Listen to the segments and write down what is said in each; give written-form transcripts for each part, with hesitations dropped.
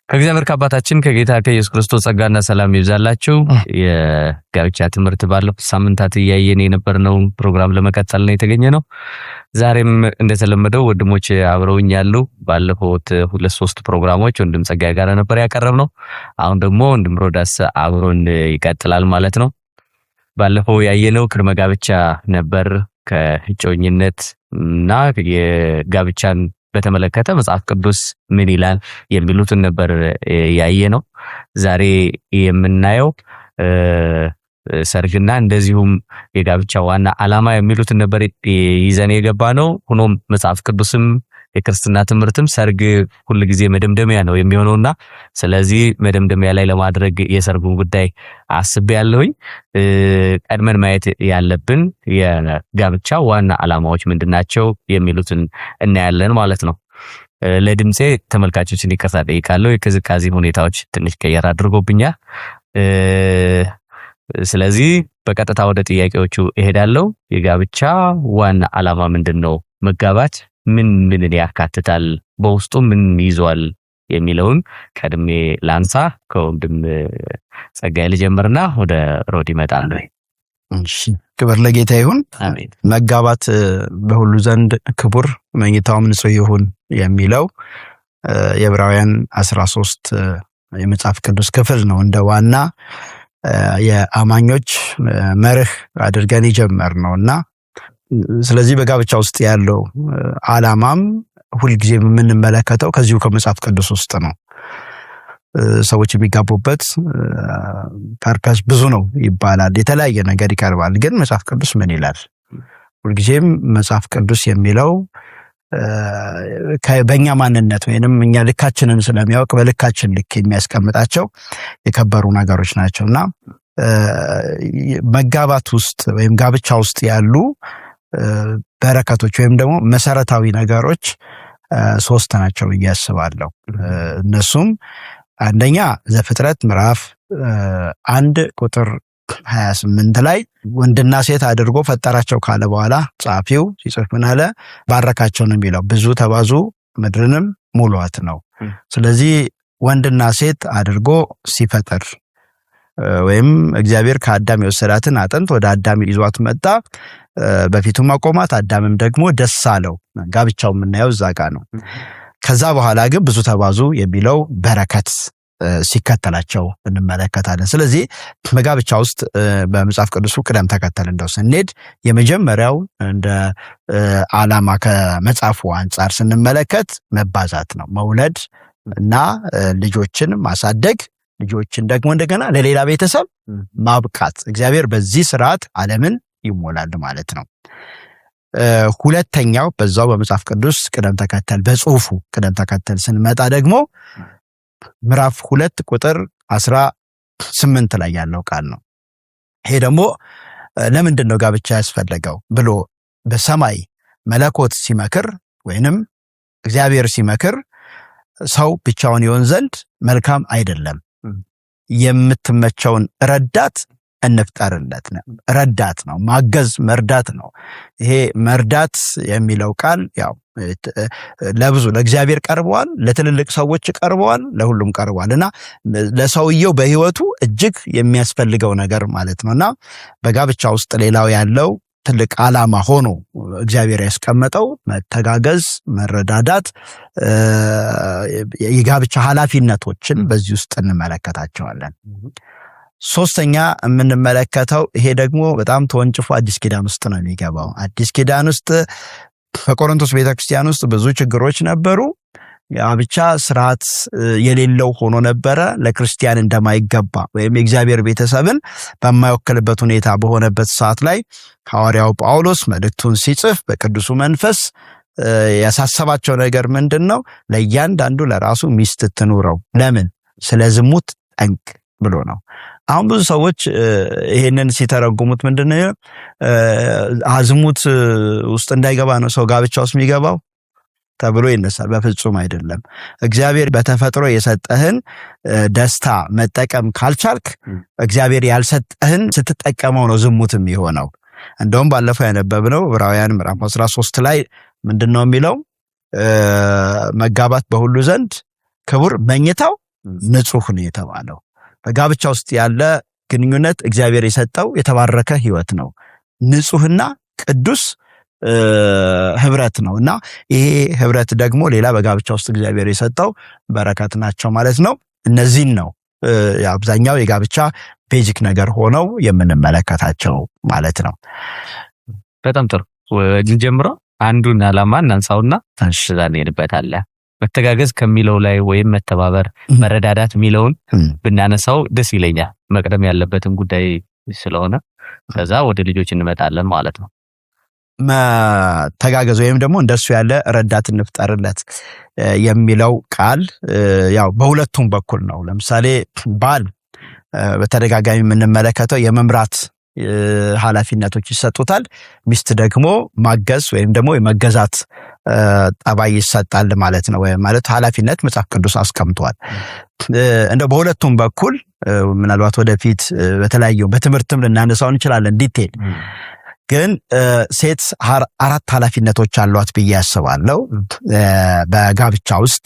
ከእግዚአብሔር ከአባታችን ከጌታ ከኢየሱስ ክርስቶስ ጸጋና ሰላም ይብዛላችሁ። የጋብቻ ትምህርት ባለፉት ሳምንታት እያየን የነበርነው ፕሮግራም ለመቀጠል ነው የተገኘነው። ዛሬም እንደተለመደው ወንድሞች አብረውኝ ያሉ ባለፉት 2-3 ፕሮግራሞች ወንድም ጸጋዬ ጋር ነበር ያቀረብነው። አሁን ደግሞ ወንድም ሮዳስ አብሮን ይቀጥላል ማለት ነው። ባለፈው ያየነው ቅድመ ጋብቻ ነበር። ከእጮኝነት እና የጋብቻን በተመለከተ መጽሐፍ ቅዱስ ምን ይላል የሚሉትን ነበር ያየነው። ዛሬ የምናየው ሰርግና እንደዚሁም የጋብቻ ዋና ዓላማ የሚሉትን ነበር ይዘን የገባነው። ሆኖም መጽሐፍ ቅዱስም የክርስትና ትምህርትም ሰርግ ሁሉ ጊዜ መደምደሚያ ነው የሚሆነውና ስለዚህ መደምደሚያ ላይ ለማድረግ የሰርጉን ጉዳይ አስቤያለሁኝ። ቀድመን ማየት ያለብን የጋብቻ ዋና ዓላማዎች ምንድናቸው የሚሉትን እናያለን ማለት ነው። ለድምጼ ተመልካቾችን ይቅርታ ጠይቃለሁ። የቅዝቃዜ ሁኔታዎች ትንሽ ቀየር አድርጎብኛል። ስለዚህ በቀጥታ ወደ ጥያቄዎቹ እሄዳለሁ። የጋብቻ ዋና ዓላማ ምንድነው? መጋባት ምን ያካትታል? በውስጡ ምን ይዟል? የሚለውን ቀድሜ ላንሳ። ከወንድም ጸጋዬ ልጀምርና ወደ ሮድ ይመጣል። እሺ፣ ክብር ለጌታ ይሁን። አሜን። መጋባት በሁሉ ዘንድ ክቡር መኝታውም ንጹሕ ይሁን የሚለው የዕብራውያን 13 የመጽሐፍ ቅዱስ ክፍል ነው። እንደ ዋና የአማኞች መርህ አድርገን ይጀመርነውና ስለዚህ በጋብቻ ውስጥ ያለው ዓላማም ሁልጊዜ የምንመለከተው ከዚሁ ከመጽሐፍ ቅዱስ ውስጥ ነው። ሰዎች የሚጋቡበት ፐርፐስ ብዙ ነው ይባላል፣ የተለያየ ነገር ይቀርባል። ግን መጽሐፍ ቅዱስ ምን ይላል? ሁልጊዜም መጽሐፍ ቅዱስ የሚለው በእኛ ማንነት ወይንም እኛ ልካችንን ስለሚያውቅ በልካችን ልክ የሚያስቀምጣቸው የከበሩ ነገሮች ናቸውና መጋባት ውስጥ ወይም ጋብቻ ውስጥ ያሉ በረከቶች ወይም ደግሞ መሰረታዊ ነገሮች 3 ናቸው ብዬ አስባለሁ። እነሱም አንደኛ ዘፍጥረት ምዕራፍ 1 ቁጥር 28 ላይ ወንድና ሴት አድርጎ ፈጠራቸው ካለ በኋላ ጻፊው ሲጽፍ ምን አለ? ባረካቸው ነው የሚለው። ብዙ ተባዙ ምድርንም ሙሏት ነው። ስለዚህ ወንድና ሴት አድርጎ ሲፈጠር ወይም እግዚአብሔር ከአዳም የወሰዳትን አጥንት ወደ አዳም ይዟት መጣ፣ በፊቱም አቆማት፣ አዳምም ደግሞ ደስ አለው። ጋብቻው የምናየው እዛ ጋር ነው። ከዛ በኋላ ግን ብዙ ተባዙ የሚለው በረከት ሲከተላቸው እንመለከታለን። ስለዚህ በጋብቻ ውስጥ በመጽሐፍ ቅዱሱ ቅደም ተከተል እንደው ስንሄድ የመጀመሪያው እንደ ዓላማ ከመጽሐፉ አንጻር ስንመለከት መባዛት ነው። መውለድ እና ልጆችን ማሳደግ፣ ልጆችን ደግሞ እንደገና ለሌላ ቤተሰብ ማብቃት። እግዚአብሔር በዚህ ስርዓት ዓለምን ይሞላል ማለት ነው። ሁለተኛው በዛው በመጽሐፍ ቅዱስ ቅደም ተከተል በጽሁፉ ቅደም ተከተል ስንመጣ ደግሞ ምዕራፍ 2 ቁጥር 18 ላይ ያለው ቃል ነው። ይሄ ደግሞ ለምንድን ነው ጋብቻ ያስፈልገው ብሎ በሰማይ መለኮት ሲመክር ወይንም እግዚአብሔር ሲመክር ሰው ብቻውን ይሆን ዘንድ መልካም አይደለም፣ የምትመቸውን ረዳት እንፍጠርለት ነው። ረዳት ነው፣ ማገዝ መርዳት ነው። ይሄ መርዳት የሚለው ቃል ያው ለብዙ ለእግዚአብሔር ቀርበዋል፣ ለትልልቅ ሰዎች ቀርበዋል፣ ለሁሉም ቀርበዋልና ለሰውየው በህይወቱ እጅግ የሚያስፈልገው ነገር ማለት ነውና በጋብቻ ውስጥ ሌላው ያለው ትልቅ ዓላማ ሆኖ እግዚአብሔር ያስቀመጠው መተጋገዝ፣ መረዳዳት፣ የጋብቻ ኃላፊነቶችን በዚህ ውስጥ እንመለከታቸዋለን። ሶስተኛ የምንመለከተው ይሄ ደግሞ በጣም ተወንጭፎ አዲስ ኪዳን ውስጥ ነው የሚገባው። አዲስ ኪዳን ውስጥ በቆሮንቶስ ቤተክርስቲያን ውስጥ ብዙ ችግሮች ነበሩ። ጋብቻ ስርዓት የሌለው ሆኖ ነበረ። ለክርስቲያን እንደማይገባ ወይም የእግዚአብሔር ቤተሰብን በማይወክልበት ሁኔታ በሆነበት ሰዓት ላይ ሐዋርያው ጳውሎስ መልእክቱን ሲጽፍ በቅዱሱ መንፈስ ያሳሰባቸው ነገር ምንድነው? ለእያንዳንዱ ለራሱ ሚስት ትኑረው። ለምን? ስለ ዝሙት ጠንቅ ብሎ ነው። አሁን ብዙ ሰዎች ይሄንን ሲተረጉሙት ምንድነው ዝሙት ውስጥ እንዳይገባ ነው ሰው ጋብቻ ውስጥ የሚገባው ተብሎ ይነሳል። በፍጹም አይደለም። እግዚአብሔር በተፈጥሮ የሰጠህን ደስታ መጠቀም ካልቻልክ እግዚአብሔር ያልሰጠህን ስትጠቀመው ነው ዝሙት የሚሆነው። እንደውም ባለፈው ያነበብነው ዕብራውያን ምዕራፍ 13 ላይ ምንድነው የሚለው? መጋባት በሁሉ ዘንድ ክቡር መኝታው ንጹህ ነው የተባለው። በጋብቻ ውስጥ ያለ ግንኙነት እግዚአብሔር የሰጠው የተባረከ ህይወት ነው። ንጹህና ቅዱስ ህብረት ነውና ይሄ ህብረት ደግሞ ሌላ በጋብቻ ውስጥ እግዚአብሔር የሰጠው በረከት ናቸው ማለት ነው። እነዚህን ነው አብዛኛው የጋብቻ ቤዚክ ነገር ሆነው የምንመለከታቸው ማለት ነው። በጣም ጥሩ እንጀምሮ አንዱን ዓላማ እናንሳውና ተንሽዛን እንሄድበታለን። መተጋገዝ ከሚለው ላይ ወይም መተባበር መረዳዳት የሚለውን ብናነሳው ደስ ይለኛል። መቅደም ያለበትን ጉዳይ ስለሆነ ከዛ ወደ ልጆች እንመጣለን ማለት ነው። መተጋገዝ ወይም ደግሞ እንደሱ ያለ ረዳት እንፍጠርለት የሚለው ቃል ያው በሁለቱም በኩል ነው። ለምሳሌ ባል በተደጋጋሚ የምንመለከተው የመምራት ኃላፊነቶች ይሰጡታል። ሚስት ደግሞ ማገዝ ወይም ደግሞ የመገዛት ጠባይ ይሰጣል ማለት ነው። ወይም ማለት ኃላፊነት መጽሐፍ ቅዱስ አስቀምጧል። እንደው በሁለቱም በኩል ምናልባት ወደፊት በተለያዩ በትምህርትም ልናነሳው እንችላለን ዲቴል። ግን ሴት 4 ኃላፊነቶች አሏት ብዬ አስባለሁ በጋብቻ ውስጥ።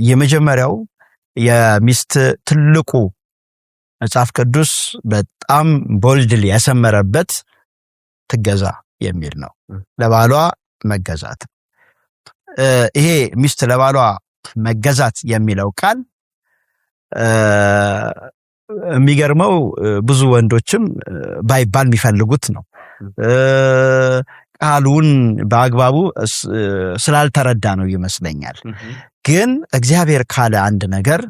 የመጀመሪያው የሚስት ትልቁ መጽሐፍ ቅዱስ በጣም ቦልድሊ ያሰመረበት ትገዛ የሚል ነው። ለባሏ መገዛት። ይሄ ሚስት ለባሏ መገዛት የሚለው ቃል የሚገርመው ብዙ ወንዶችም ባይባል የሚፈልጉት ነው። ቃሉን በአግባቡ ስላልተረዳ ነው ይመስለኛል። ግን እግዚአብሔር ካለ አንድ ነገር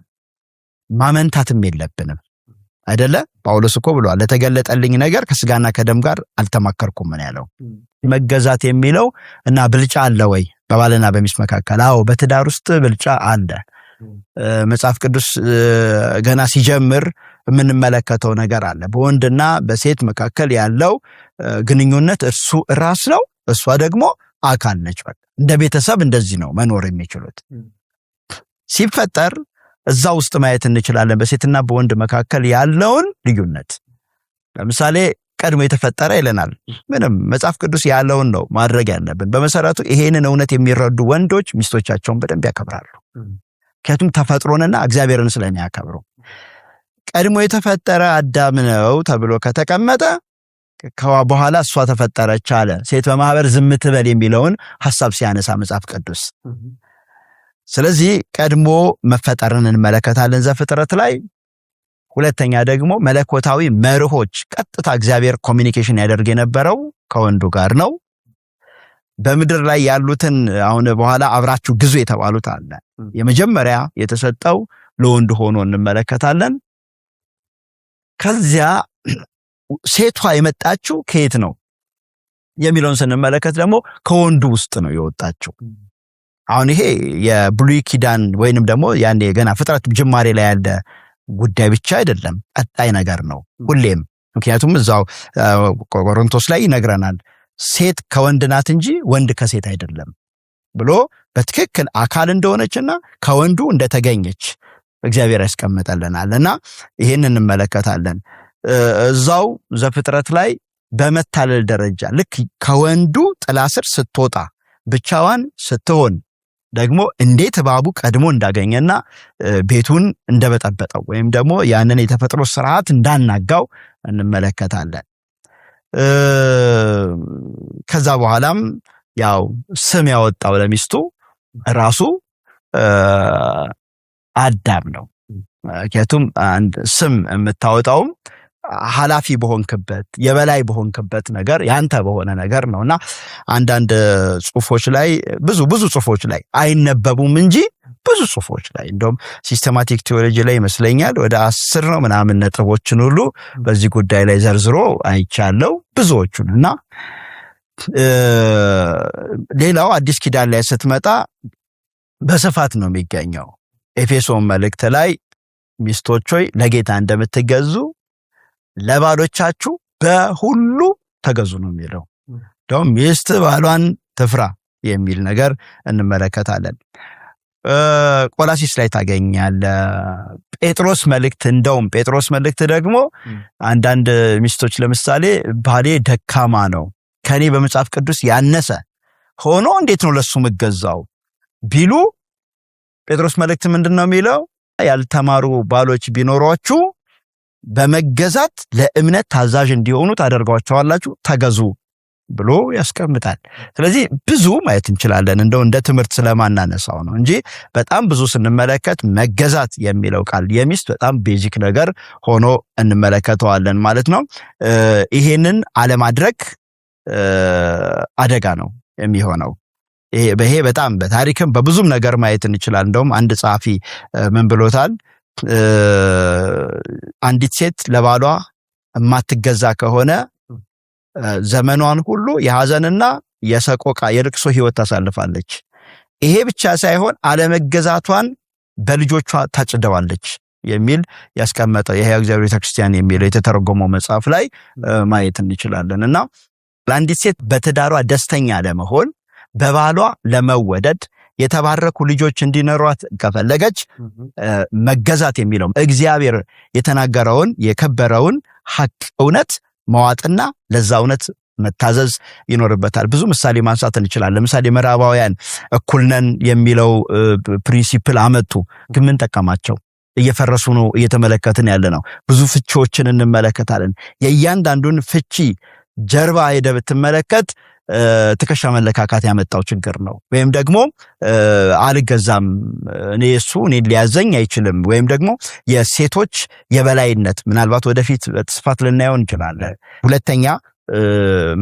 ማመንታትም የለብንም አይደለ? ጳውሎስ እኮ ብሏል ለተገለጠልኝ ነገር ከስጋና ከደም ጋር አልተማከርኩም ምን ያለው። መገዛት የሚለው እና ብልጫ አለ ወይ በባልና በሚስት መካከል? አዎ በትዳር ውስጥ ብልጫ አለ። መጽሐፍ ቅዱስ ገና ሲጀምር የምንመለከተው ነገር አለ። በወንድና በሴት መካከል ያለው ግንኙነት እርሱ ራስ ነው፣ እሷ ደግሞ አካል ነች። በቃ እንደ ቤተሰብ እንደዚህ ነው መኖር የሚችሉት። ሲፈጠር እዛ ውስጥ ማየት እንችላለን በሴትና በወንድ መካከል ያለውን ልዩነት። ለምሳሌ ቀድሞ የተፈጠረ ይለናል። ምንም መጽሐፍ ቅዱስ ያለውን ነው ማድረግ ያለብን። በመሰረቱ ይሄንን እውነት የሚረዱ ወንዶች ሚስቶቻቸውን በደንብ ያከብራሉ። ምክንያቱም ተፈጥሮንና እግዚአብሔርን ስለሚያከብሩ። ቀድሞ የተፈጠረ አዳም ነው ተብሎ ከተቀመጠ በኋላ እሷ ተፈጠረች አለ። ሴት በማህበር ዝም ትበል የሚለውን ሐሳብ ሲያነሳ መጽሐፍ ቅዱስ። ስለዚህ ቀድሞ መፈጠርን እንመለከታለን ዘፍጥረት ላይ። ሁለተኛ ደግሞ መለኮታዊ መርሆች፣ ቀጥታ እግዚአብሔር ኮሚኒኬሽን ያደርግ የነበረው ከወንዱ ጋር ነው። በምድር ላይ ያሉትን አሁን በኋላ አብራችሁ ግዙ የተባሉት አለ። የመጀመሪያ የተሰጠው ለወንዱ ሆኖ እንመለከታለን። ከዚያ ሴቷ የመጣችው ከየት ነው የሚለውን ስንመለከት ደግሞ ከወንዱ ውስጥ ነው የወጣችው። አሁን ይሄ የብሉይ ኪዳን ወይንም ደግሞ ያኔ ገና ፍጥረት ጅማሬ ላይ ያለ ጉዳይ ብቻ አይደለም፣ ቀጣይ ነገር ነው ሁሌም። ምክንያቱም እዛው ቆሮንቶስ ላይ ይነግረናል ሴት ከወንድ ናት እንጂ ወንድ ከሴት አይደለም ብሎ በትክክል አካል እንደሆነችና ከወንዱ እንደተገኘች እግዚአብሔር ያስቀምጠልናልና ይሄን እንመለከታለን። እዛው ዘፍጥረት ላይ በመታለል ደረጃ ልክ ከወንዱ ጥላ ስር ስትወጣ ብቻዋን ስትሆን ደግሞ እንዴት እባቡ ቀድሞ እንዳገኘና ቤቱን እንደበጠበጠው ወይም ደግሞ ያንን የተፈጥሮ ስርዓት እንዳናጋው እንመለከታለን። ከዛ በኋላም ያው ስም ያወጣው ለሚስቱ ራሱ አዳም ነው። ምክንያቱም አንድ ስም የምታወጣውም ኃላፊ በሆንክበት የበላይ በሆንክበት ነገር ያንተ በሆነ ነገር ነውና አንዳንድ ጽሁፎች ላይ ብዙ ጽሁፎች ላይ አይነበቡም እንጂ ብዙ ጽሁፎች ላይ እንደውም ሲስተማቲክ ቲዮሎጂ ላይ ይመስለኛል ወደ 10 ነው ምናምን ነጥቦችን ሁሉ በዚህ ጉዳይ ላይ ዘርዝሮ አይቻለው ብዙዎቹንና ሌላው አዲስ ኪዳን ላይ ስትመጣ በስፋት ነው የሚገኘው። ኤፌሶን መልእክት ላይ ሚስቶች ሆይ ለጌታ እንደምትገዙ ለባሎቻችሁ በሁሉ ተገዙ ነው የሚለው። ደግሞ ሚስት ባሏን ትፍራ የሚል ነገር እንመለከታለን። ቆላሲስ ላይ ታገኛለ። ጴጥሮስ መልእክት ደግሞ አንዳንድ ሚስቶች ለምሳሌ ባሌ ደካማ ነው ከኔ በመጽሐፍ ቅዱስ ያነሰ ሆኖ እንዴት ነው ለሱ መገዛው ቢሉ ጴጥሮስ መልእክት ምንድነው የሚለው? ያልተማሩ ባሎች ቢኖሯችሁ በመገዛት ለእምነት ታዛዥ እንዲሆኑ ታደርጓቸዋላችሁ፣ ተገዙ ብሎ ያስቀምጣል። ስለዚህ ብዙ ማየት እንችላለን እንደው እንደ ትምህርት ስለማናነሳው ነው እንጂ በጣም ብዙ ስንመለከት መገዛት የሚለው ቃል የሚስት በጣም ቤዚክ ነገር ሆኖ እንመለከተዋለን ማለት ነው። ይሄንን አለማድረግ አደጋ ነው የሚሆነው። ይሄ በጣም በታሪክም በብዙም ነገር ማየት እንችላለን። እንደውም አንድ ጸሐፊ ምን ብሎታል? አንዲት ሴት ለባሏ የማትገዛ ከሆነ ዘመኗን ሁሉ የሐዘንና የሰቆቃ የልቅሶ ህይወት ታሳልፋለች። ይሄ ብቻ ሳይሆን አለመገዛቷን በልጆቿ ታጭደዋለች የሚል ያስቀመጠው የሕያው እግዚአብሔር ቤተክርስቲያን የሚለው የተተረጎመው መጽሐፍ ላይ ማየት እንችላለን። እና ለአንዲት ሴት በትዳሯ ደስተኛ ለመሆን በባሏ ለመወደድ የተባረኩ ልጆች እንዲኖሯት ከፈለገች መገዛት የሚለው እግዚአብሔር የተናገረውን የከበረውን ሐቅ እውነት መዋጥና ለዛ እውነት መታዘዝ ይኖርበታል። ብዙ ምሳሌ ማንሳት እንችላለን። ለምሳሌ ምዕራባውያን እኩልነን የሚለው ፕሪንሲፕል አመጡ፣ ግን ምን ጠቀማቸው? እየፈረሱ ነው እየተመለከትን ያለ ነው። ብዙ ፍቺዎችን እንመለከታለን። የእያንዳንዱን ፍቺ ጀርባ ሄደህ ብትመለከት ትከሻ መለካካት ያመጣው ችግር ነው። ወይም ደግሞ አልገዛም፣ እኔ ሊያዘኝ አይችልም፣ ወይም ደግሞ የሴቶች የበላይነት ምናልባት ወደፊት በስፋት ልናየው እንችላለን። ሁለተኛ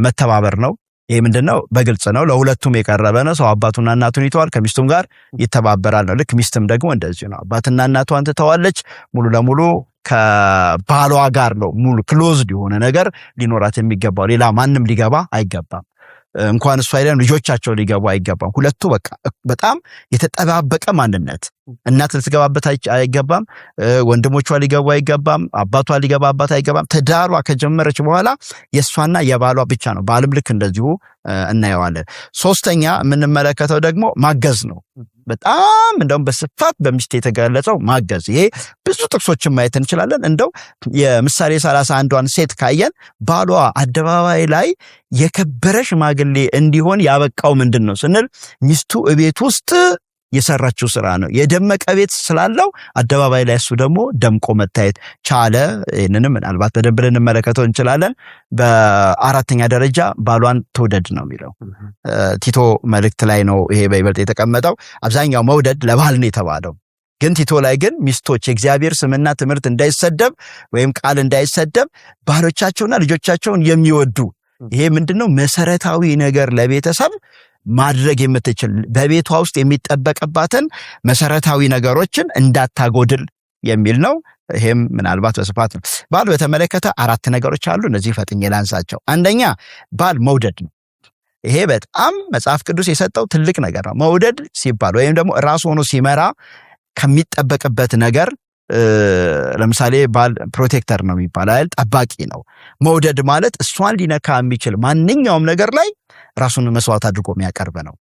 መተባበር ነው። ይሄ ምንድነው? በግልጽ ነው፣ ለሁለቱም የቀረበ ነው። ሰው አባቱና እናቱን ይተዋል፣ ከሚስቱም ጋር ይተባበራል ነው። ልክ ሚስትም ደግሞ እንደዚህ ነው። አባትና እናቷን ትተዋለች፣ ሙሉ ለሙሉ ከባሏ ጋር ነው ሙሉ ክሎዝድ የሆነ ነገር ሊኖራት የሚገባው። ሌላ ማንም ሊገባ አይገባም። እንኳን እሱ አይደለም ልጆቻቸው ሊገቡ አይገባም። ሁለቱ በቃ በጣም የተጠባበቀ ማንነት። እናት ልትገባበት አይገባም፣ ወንድሞቿ ሊገቡ አይገባም፣ አባቷ ሊገባባት አይገባም። ትዳሯ ከጀመረች በኋላ የሷና የባሏ ብቻ ነው። ባልም ልክ እንደዚሁ እናየዋለን። ሶስተኛ የምንመለከተው ደግሞ ማገዝ ነው። በጣም እንደውም በስፋት በሚስት የተገለጸው ማገዝ። ይሄ ብዙ ጥቅሶችን ማየት እንችላለን። እንደው የምሳሌ 31ን ሴት ካየን ባሏ አደባባይ ላይ የከበረ ሽማግሌ እንዲሆን ያበቃው ምንድነው ስንል ሚስቱ እቤት ውስጥ የሰራችው ስራ ነው። የደመቀ ቤት ስላለው አደባባይ ላይ እሱ ደግሞ ደምቆ መታየት ቻለ። ይህንንም ምናልባት በደንብ ልንመለከተው እንችላለን። በአራተኛ ደረጃ ባሏን ትውደድ ነው የሚለው ቲቶ መልእክት ላይ ነው ይሄ በይበልጥ የተቀመጠው። አብዛኛው መውደድ ለባል ነው የተባለው፣ ግን ቲቶ ላይ ግን ሚስቶች የእግዚአብሔር ስምና ትምህርት እንዳይሰደብ ወይም ቃል እንዳይሰደብ ባሎቻቸውና ልጆቻቸውን የሚወዱ ይሄ ምንድነው መሰረታዊ ነገር ለቤተሰብ ማድረግ የምትችል በቤቷ ውስጥ የሚጠበቅባትን መሰረታዊ ነገሮችን እንዳታጎድል የሚል ነው። ይሄም ምናልባት በስፋት ባል በተመለከተ 4 ነገሮች አሉ። እነዚህ ፈጥኜ ላንሳቸው። አንደኛ ባል መውደድ ነው። ይሄ በጣም መጽሐፍ ቅዱስ የሰጠው ትልቅ ነገር ነው። መውደድ ሲባል ወይም ደግሞ ራሱ ሆኖ ሲመራ ከሚጠበቅበት ነገር ለምሳሌ ባል ፕሮቴክተር ነው የሚባል አይደል? ጠባቂ ነው። መውደድ ማለት እሷን ሊነካ የሚችል ማንኛውም ነገር ላይ ራሱን መስዋዕት አድርጎ የሚያቀርብ ነው።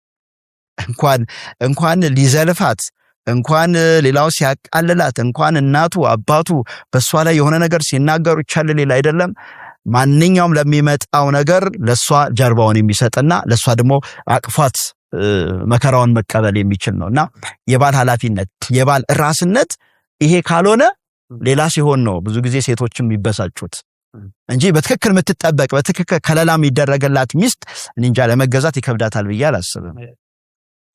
እንኳን ሊዘልፋት፣ እንኳን ሌላው ሲያቃልላት፣ እንኳን እናቱ አባቱ በሷ ላይ የሆነ ነገር ሲናገሩ ቻለሌላ አይደለም። ማንኛውም ለሚመጣው ነገር ለሷ ጀርባውን የሚሰጥና ለሷ ደግሞ አቅፏት መከራውን መቀበል የሚችል ነውና የባል ኃላፊነት የባል ራስነት ይሄ ካልሆነ ሌላ ሲሆን ነው ብዙ ጊዜ ሴቶችም የሚበሳጩት እንጂ በትክክል የምትጠበቅ በትክክል ከለላ የሚደረግላት ሚስት እንጃ ለመገዛት ይከብዳታል ብዬ አላስብም።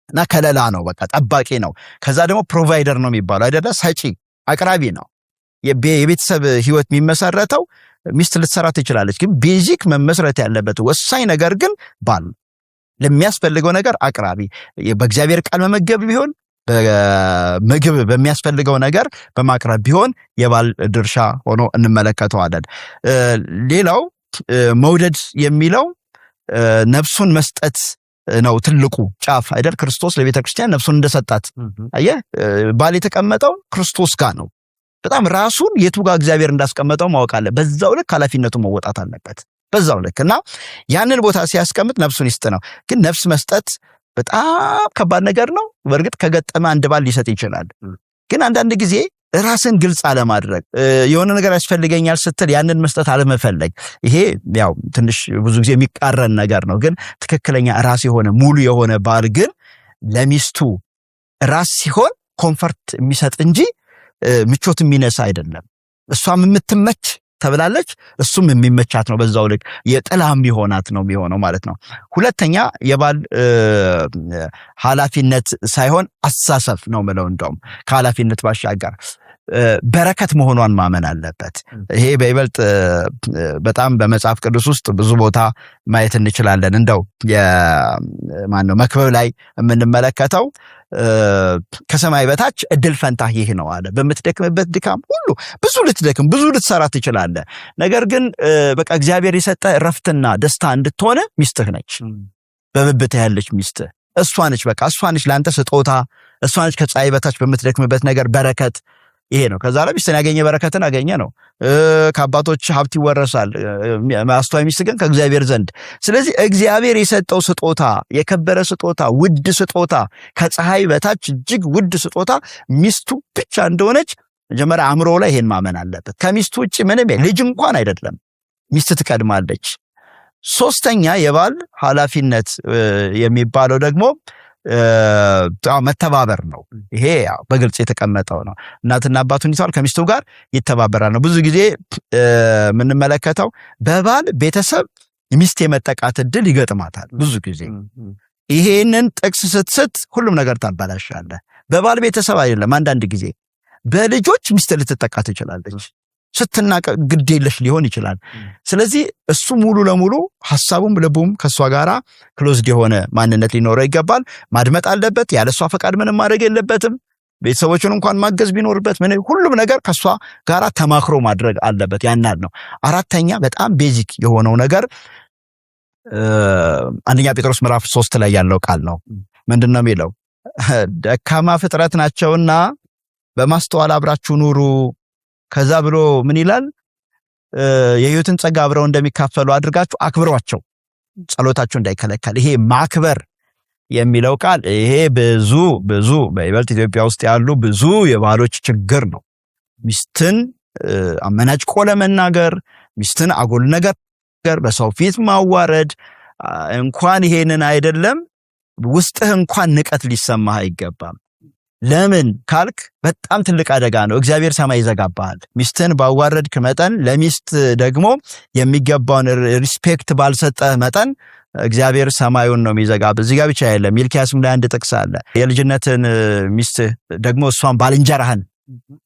እና ከለላ ነው፣ በቃ ጠባቂ ነው። ከዛ ደግሞ ፕሮቫይደር ነው የሚባለው አይደለ? ሰጪ አቅራቢ ነው። የቤተሰብ ህይወት የሚመሰረተው ሚስት ልትሰራ ትችላለች፣ ግን ቤዚክ መመስረት ያለበት ወሳኝ ነገር ግን ባል ለሚያስፈልገው ነገር አቅራቢ፣ በእግዚአብሔር ቃል መመገብ ቢሆን በምግብ በሚያስፈልገው ነገር በማቅረብ ቢሆን የባል ድርሻ ሆኖ እንመለከተዋለን። ሌላው መውደድ የሚለው ነፍሱን መስጠት ነው ትልቁ ጫፍ አይደል? ክርስቶስ ለቤተክርስቲያን ነፍሱን እንደሰጣት አየህ። ባል የተቀመጠው ክርስቶስ ጋር ነው። በጣም ራሱን የቱ ጋር እግዚአብሔር እንዳስቀመጠው ማወቅ አለ። በዛው ልክ ኃላፊነቱን መወጣት አለበት በዛው ልክ። እና ያንን ቦታ ሲያስቀምጥ ነፍሱን ይስጥ ነው። ግን ነፍስ መስጠት በጣም ከባድ ነገር ነው። በእርግጥ ከገጠመ አንድ ባል ሊሰጥ ይችላል። ግን አንዳንድ ጊዜ ራስን ግልጽ አለማድረግ፣ የሆነ ነገር ያስፈልገኛል ስትል ያንን መስጠት አለመፈለግ፣ ይሄ ያው ትንሽ ብዙ ጊዜ የሚቃረን ነገር ነው። ግን ትክክለኛ ራስ የሆነ ሙሉ የሆነ ባል ግን ለሚስቱ ራስ ሲሆን ኮምፈርት የሚሰጥ እንጂ ምቾት የሚነሳ አይደለም። እሷም የምትመች ተብላለች፣ እሱም የሚመቻት ነው። በዛው ልክ የጥላም ይሆናት ነው የሚሆነው ማለት ነው። ሁለተኛ የባል ኃላፊነት ሳይሆን አሳሰፍ ነው ምለው። እንደውም ከኃላፊነት ባሻገር በረከት መሆኗን ማመን አለበት። ይሄ በይበልጥ በጣም በመጽሐፍ ቅዱስ ውስጥ ብዙ ቦታ ማየት እንችላለን። እንደው የማነው መክብብ ላይ የምንመለከተው ከሰማይ በታች እድል ፈንታ ይህ ነው አለ። በምትደክምበት ድካም ሁሉ ብዙ ልትደክም ብዙ ልትሰራ ትችላለህ። ነገር ግን በቃ እግዚአብሔር የሰጠ እረፍትና ደስታ እንድትሆነ ሚስትህ ነች። በብብትህ ያለች ሚስትህ እሷ ነች። በቃ እሷ ነች ለአንተ ስጦታ፣ እሷ ነች ከፀሐይ በታች በምትደክምበት ነገር በረከት። ይሄ ነው። ከዛ ላይ ሚስትን ያገኘ በረከትን አገኘ ነው። ከአባቶች ሀብት ይወረሳል፣ አስተዋይ ሚስት ግን ከእግዚአብሔር ዘንድ። ስለዚህ እግዚአብሔር የሰጠው ስጦታ፣ የከበረ ስጦታ፣ ውድ ስጦታ፣ ከፀሐይ በታች እጅግ ውድ ስጦታ ሚስቱ ብቻ እንደሆነች መጀመሪያ አእምሮ ላይ ይሄን ማመን አለበት። ከሚስቱ ውጭ ምንም ልጅ እንኳን አይደለም፣ ሚስት ትቀድማለች። ሶስተኛ የባል ኃላፊነት የሚባለው ደግሞ መተባበር ነው። ይሄ በግልጽ የተቀመጠው ነው። እናትና አባቱን ይተዋል ከሚስቱ ጋር ይተባበራል ነው። ብዙ ጊዜ የምንመለከተው በባል ቤተሰብ ሚስት የመጠቃት እድል ይገጥማታል። ብዙ ጊዜ ይሄንን ጥቅስ ስትስት ሁሉም ነገር ታባላሻለህ። በባል ቤተሰብ አይደለም፣ አንዳንድ ጊዜ በልጆች ሚስት ልትጠቃ ትችላለች። ስትናቀ ግዴለሽ ሊሆን ይችላል። ስለዚህ እሱ ሙሉ ለሙሉ ሐሳቡም ልቡም ከሷ ጋራ ክሎዝድ የሆነ ማንነት ሊኖረው ይገባል። ማድመጥ አለበት። ያለሷ ፈቃድ ምንም ማድረግ የለበትም። ቤተሰቦቹን እንኳን ማገዝ ቢኖርበት ሁሉም ነገር ከሷ ጋራ ተማክሮ ማድረግ አለበት። ያናል ነው። አራተኛ በጣም ቤዚክ የሆነው ነገር አንደኛ ጴጥሮስ ምዕራፍ 3 ላይ ያለው ቃል ነው። ምንድነው የሚለው? ደካማ ፍጥረት ናቸውና በማስተዋል አብራችሁ ኑሩ። ከዛ ብሎ ምን ይላል? የሕይወትን ጸጋ አብረው እንደሚካፈሉ አድርጋችሁ አክብሯቸው፣ ጸሎታችሁ እንዳይከለከል። ይሄ ማክበር የሚለው ቃል ይሄ ብዙ በይበልጥ ኢትዮጵያ ውስጥ ያሉ ብዙ የባሎች ችግር ነው። ሚስትን አመናጭቆ ለመናገር፣ ሚስትን አጎል ነገር በሰው ፊት ማዋረድ፣ እንኳን ይሄንን አይደለም ውስጥህ እንኳን ንቀት ሊሰማህ አይገባም። ለምን ካልክ በጣም ትልቅ አደጋ ነው። እግዚአብሔር ሰማይ ይዘጋባል። ሚስትን ባዋረድክ መጠን፣ ለሚስት ደግሞ የሚገባውን ሪስፔክት ባልሰጠህ መጠን እግዚአብሔር ሰማዩን ነው የሚዘጋብ። እዚህ ጋር ብቻ አይደለም። ሚልኪያስም ላይ አንድ ጥቅስ አለ። የልጅነትን ሚስት ደግሞ እሷን ባልንጀራህን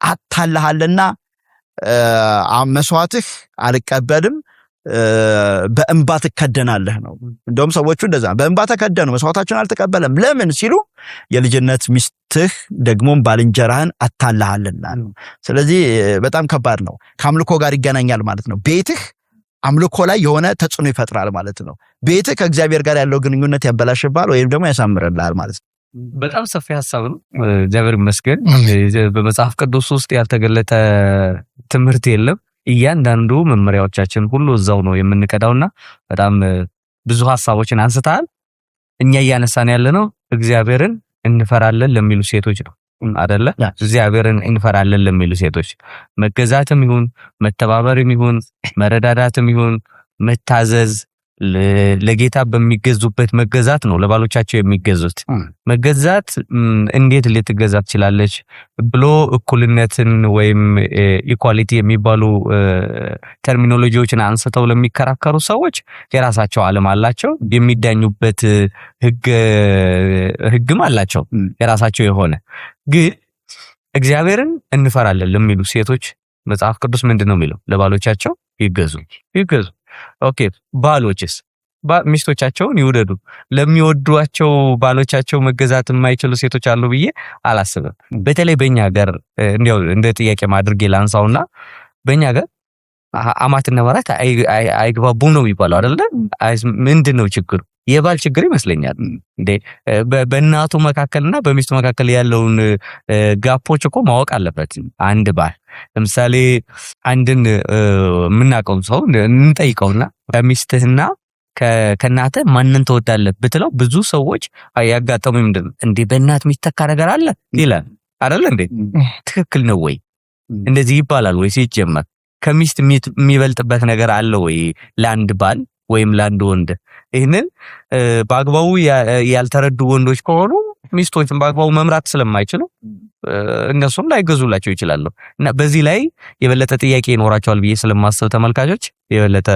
አታለሃልና መስዋዕትህ አልቀበልም በእንባ ትከደናለህ ነው። እንደውም ሰዎቹ እንደዛ በእንባ ተከደኑ፣ መስዋዕታቸውን አልተቀበለም። ለምን ሲሉ የልጅነት ሚስትህ ደግሞም ባልንጀራህን አታለሃልና ነው። ስለዚህ በጣም ከባድ ነው። ከአምልኮ ጋር ይገናኛል ማለት ነው። ቤትህ አምልኮ ላይ የሆነ ተጽዕኖ ይፈጥራል ማለት ነው። ቤትህ ከእግዚአብሔር ጋር ያለው ግንኙነት ያበላሽባል ወይም ደግሞ ያሳምርልሃል ማለት ነው። በጣም ሰፊ ሐሳብ ነው። እግዚአብሔር ይመስገን። በመጽሐፍ ቅዱስ ውስጥ ያልተገለጠ ትምህርት የለም። እያንዳንዱ መመሪያዎቻችን ሁሉ እዛው ነው የምንቀዳውና በጣም ብዙ ሐሳቦችን አንስተሃል። እኛ እያነሳን ያለነው እግዚአብሔርን እንፈራለን ለሚሉ ሴቶች ነው አይደለ? እግዚአብሔርን እንፈራለን ለሚሉ ሴቶች መገዛትም ይሁን መተባበርም ይሁን መረዳዳትም ይሁን መታዘዝ፣ ለጌታ በሚገዙበት መገዛት ነው ለባሎቻቸው የሚገዙት። መገዛት እንዴት ልትገዛ ትችላለች ብሎ እኩልነትን ወይም ኢኳሊቲ የሚባሉ ተርሚኖሎጂዎችን አንስተው ለሚከራከሩ ሰዎች የራሳቸው ዓለም አላቸው። የሚዳኙበት ህግም አላቸው የራሳቸው የሆነ። ግን እግዚአብሔርን እንፈራለን ለሚሉ ሴቶች መጽሐፍ ቅዱስ ምንድነው የሚለው? ለባሎቻቸው ይገዙ። ኦኬ፣ ባሎችስ ሚስቶቻቸውን ይውደዱ። ለሚወዷቸው ባሎቻቸው መገዛት የማይችሉ ሴቶች አሉ ብዬ አላስብም። በተለይ በእኛ ሀገር እንዲያው እንደ ጥያቄ ማድረግ ላንሳውና በእኛ ሀገር አማትና ባራት አይግባቡም ነው የሚባለው አይደለ? ምንድነው ችግሩ? የባል ችግር ይመስለኛል እንዴ። በእናቱ መካከልና በሚስቱ መካከል ያለውን ጋፖች እኮ ማወቅ አለበት አንድ ባል። ለምሳሌ አንድን የምናውቀው ሰው እንጠይቀውና ከሚስትህና ከእናትህ ማንን ትወዳለህ ብትለው ብዙ ሰዎች ያጋጠሙ ምንድን እንዴ በእናት የሚተካ ነገር አለ ይላል አይደል እንዴ? ትክክል ነው ወይ? እንደዚህ ይባላል ወይ? ሲጀመር ከሚስት የሚበልጥበት ነገር አለ ወይ ለአንድ ባል ወይም ለአንድ ወንድ? ይህንን በአግባቡ ያልተረዱ ወንዶች ከሆኑ ሚስቶችን በአግባቡ መምራት ስለማይችሉ እነሱም ላይገዙላቸው ይችላሉ እና በዚህ ላይ የበለጠ ጥያቄ ይኖራቸዋል ብዬ ስለማስብ ተመልካቾች የበለጠ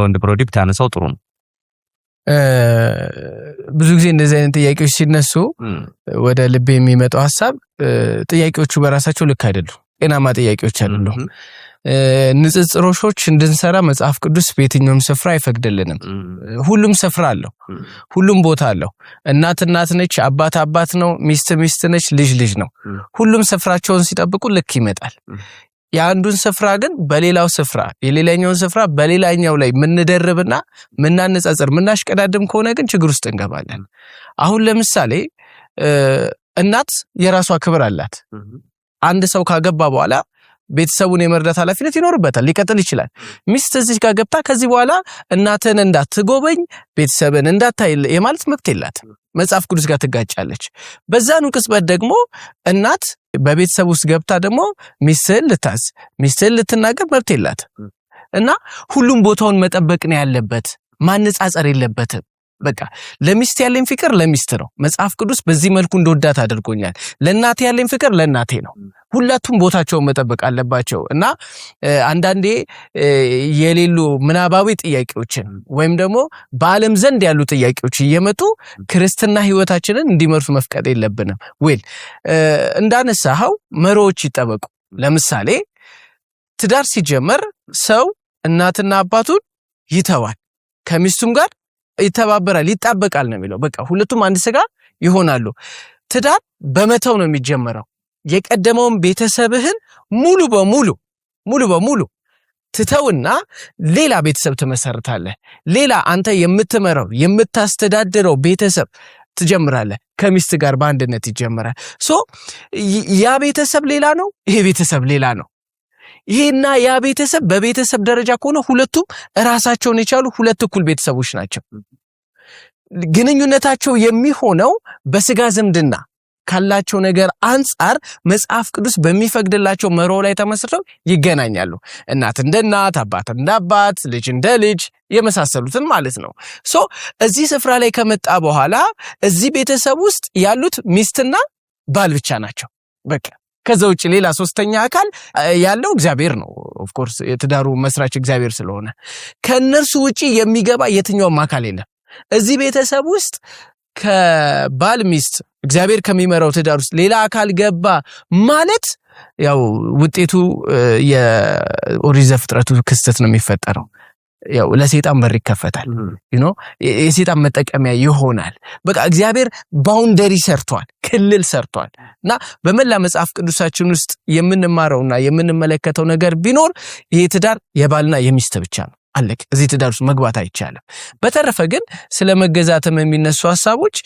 ወንድ ፕሮዲክት አነሳው ጥሩ ነው። ብዙ ጊዜ እንደዚህ አይነት ጥያቄዎች ሲነሱ ወደ ልብ የሚመጣው ሐሳብ ጥያቄዎቹ በራሳቸው ልክ አይደሉም፣ ጤናማ ጥያቄዎች አይደሉም። ንጽጽሮሾች እንድንሰራ መጽሐፍ ቅዱስ በየትኛውም ስፍራ አይፈቅድልንም። ሁሉም ስፍራ አለው፣ ሁሉም ቦታ አለው። እናት እናት ነች፣ አባት አባት ነው፣ ሚስት ሚስት ነች፣ ልጅ ልጅ ነው። ሁሉም ስፍራቸውን ሲጠብቁ ልክ ይመጣል። የአንዱን ስፍራ ግን በሌላው ስፍራ የሌላኛውን ስፍራ በሌላኛው ላይ ምንደርብና ምናነጻጽር ምናሽቀዳድም ከሆነ ግን ችግር ውስጥ እንገባለን። አሁን ለምሳሌ እናት የራሷ ክብር አላት። አንድ ሰው ካገባ በኋላ ቤተሰቡን የመርዳት ኃላፊነት ይኖርበታል፣ ሊቀጥል ይችላል። ሚስት እዚህ ጋር ገብታ ከዚህ በኋላ እናትን እንዳትጎበኝ ቤተሰብን እንዳታይ የማለት መብት የላት፣ መጽሐፍ ቅዱስ ጋር ትጋጫለች። በዛኑ ቅጽበት ደግሞ እናት በቤተሰብ ውስጥ ገብታ ደግሞ ሚስትን ልታዝ ሚስትን ልትናገር መብት የላት እና ሁሉም ቦታውን መጠበቅ ነው ያለበት፣ ማነጻጸር የለበትም። በቃ ለሚስት ያለኝ ፍቅር ለሚስት ነው። መጽሐፍ ቅዱስ በዚህ መልኩ እንደወዳት አድርጎኛል። ለእናቴ ያለኝ ፍቅር ለእናቴ ነው። ሁለቱም ቦታቸውን መጠበቅ አለባቸው እና አንዳንዴ የሌሉ ምናባዊ ጥያቄዎችን ወይም ደግሞ በዓለም ዘንድ ያሉ ጥያቄዎች እየመጡ ክርስትና ህይወታችንን እንዲመርሱ መፍቀድ የለብንም። እንዳነሳኸው መሮዎች ይጠበቁ። ለምሳሌ ትዳር ሲጀመር ሰው እናትና አባቱን ይተዋል፣ ከሚስቱም ጋር ይተባበራል፣ ይጣበቃል ነው የሚለው። በቃ ሁለቱም አንድ ስጋ ይሆናሉ። ትዳር በመተው ነው የሚጀመረው። የቀደመውን ቤተሰብህን ሙሉ በሙሉ ትተውና ሌላ ቤተሰብ ትመሰርታለህ። ሌላ አንተ የምትመራው የምታስተዳድረው ቤተሰብ ትጀምራለህ። ከሚስት ጋር በአንድነት ይጀምራል። ያ ቤተሰብ ሌላ ነው፣ ይሄ ቤተሰብ ሌላ ነው። ይሄና ያ ቤተሰብ በቤተሰብ ደረጃ ከሆነ ሁለቱም ራሳቸውን የቻሉ ሁለት እኩል ቤተሰቦች ናቸው። ግንኙነታቸው የሚሆነው በስጋ ዝምድና ካላቸው ነገር አንፃር መጽሐፍ ቅዱስ በሚፈቅድላቸው መርሆ ላይ ተመስርተው ይገናኛሉ። እናት እንደ እናት፣ አባት እንደ አባት፣ ልጅ እንደ ልጅ የመሳሰሉትን ማለት ነው። እዚህ ስፍራ ላይ ከመጣ በኋላ እዚህ ቤተሰብ ውስጥ ያሉት ሚስትና ባል ብቻ ናቸው። በቃ ከዛ ውጭ ሌላ ሶስተኛ አካል ያለው እግዚአብሔር ነው። ኦፍ ኮርስ የትዳሩ መስራች እግዚአብሔር ስለሆነ ከነርሱ ውጪ የሚገባ የትኛውም አካል የለም። እዚህ ቤተሰብ ውስጥ ከባል ሚስት እግዚአብሔር ከሚመራው ትዳር ውስጥ ሌላ አካል ገባ ማለት ያው ውጤቱ የኦሪት ዘፍጥረቱ ክስተት ነው የሚፈጠረው። ያው ለሰይጣን በር ይከፈታል፣ የሰይጣን መጠቀሚያ ይሆናል። በቃ እግዚአብሔር ባውንደሪ ሰርቷል፣ ክልል ሰርቷል እና በመላ መጽሐፍ ቅዱሳችን ውስጥ የምንማረውና የምንመለከተው ነገር ቢኖር ይሄ ትዳር የባልና የሚስት ብቻ ነው። አለቅ እዚህ ትዳር ውስጥ መግባት አይቻልም። በተረፈ ግን ስለ መገዛትም የሚነሱ ሐሳቦች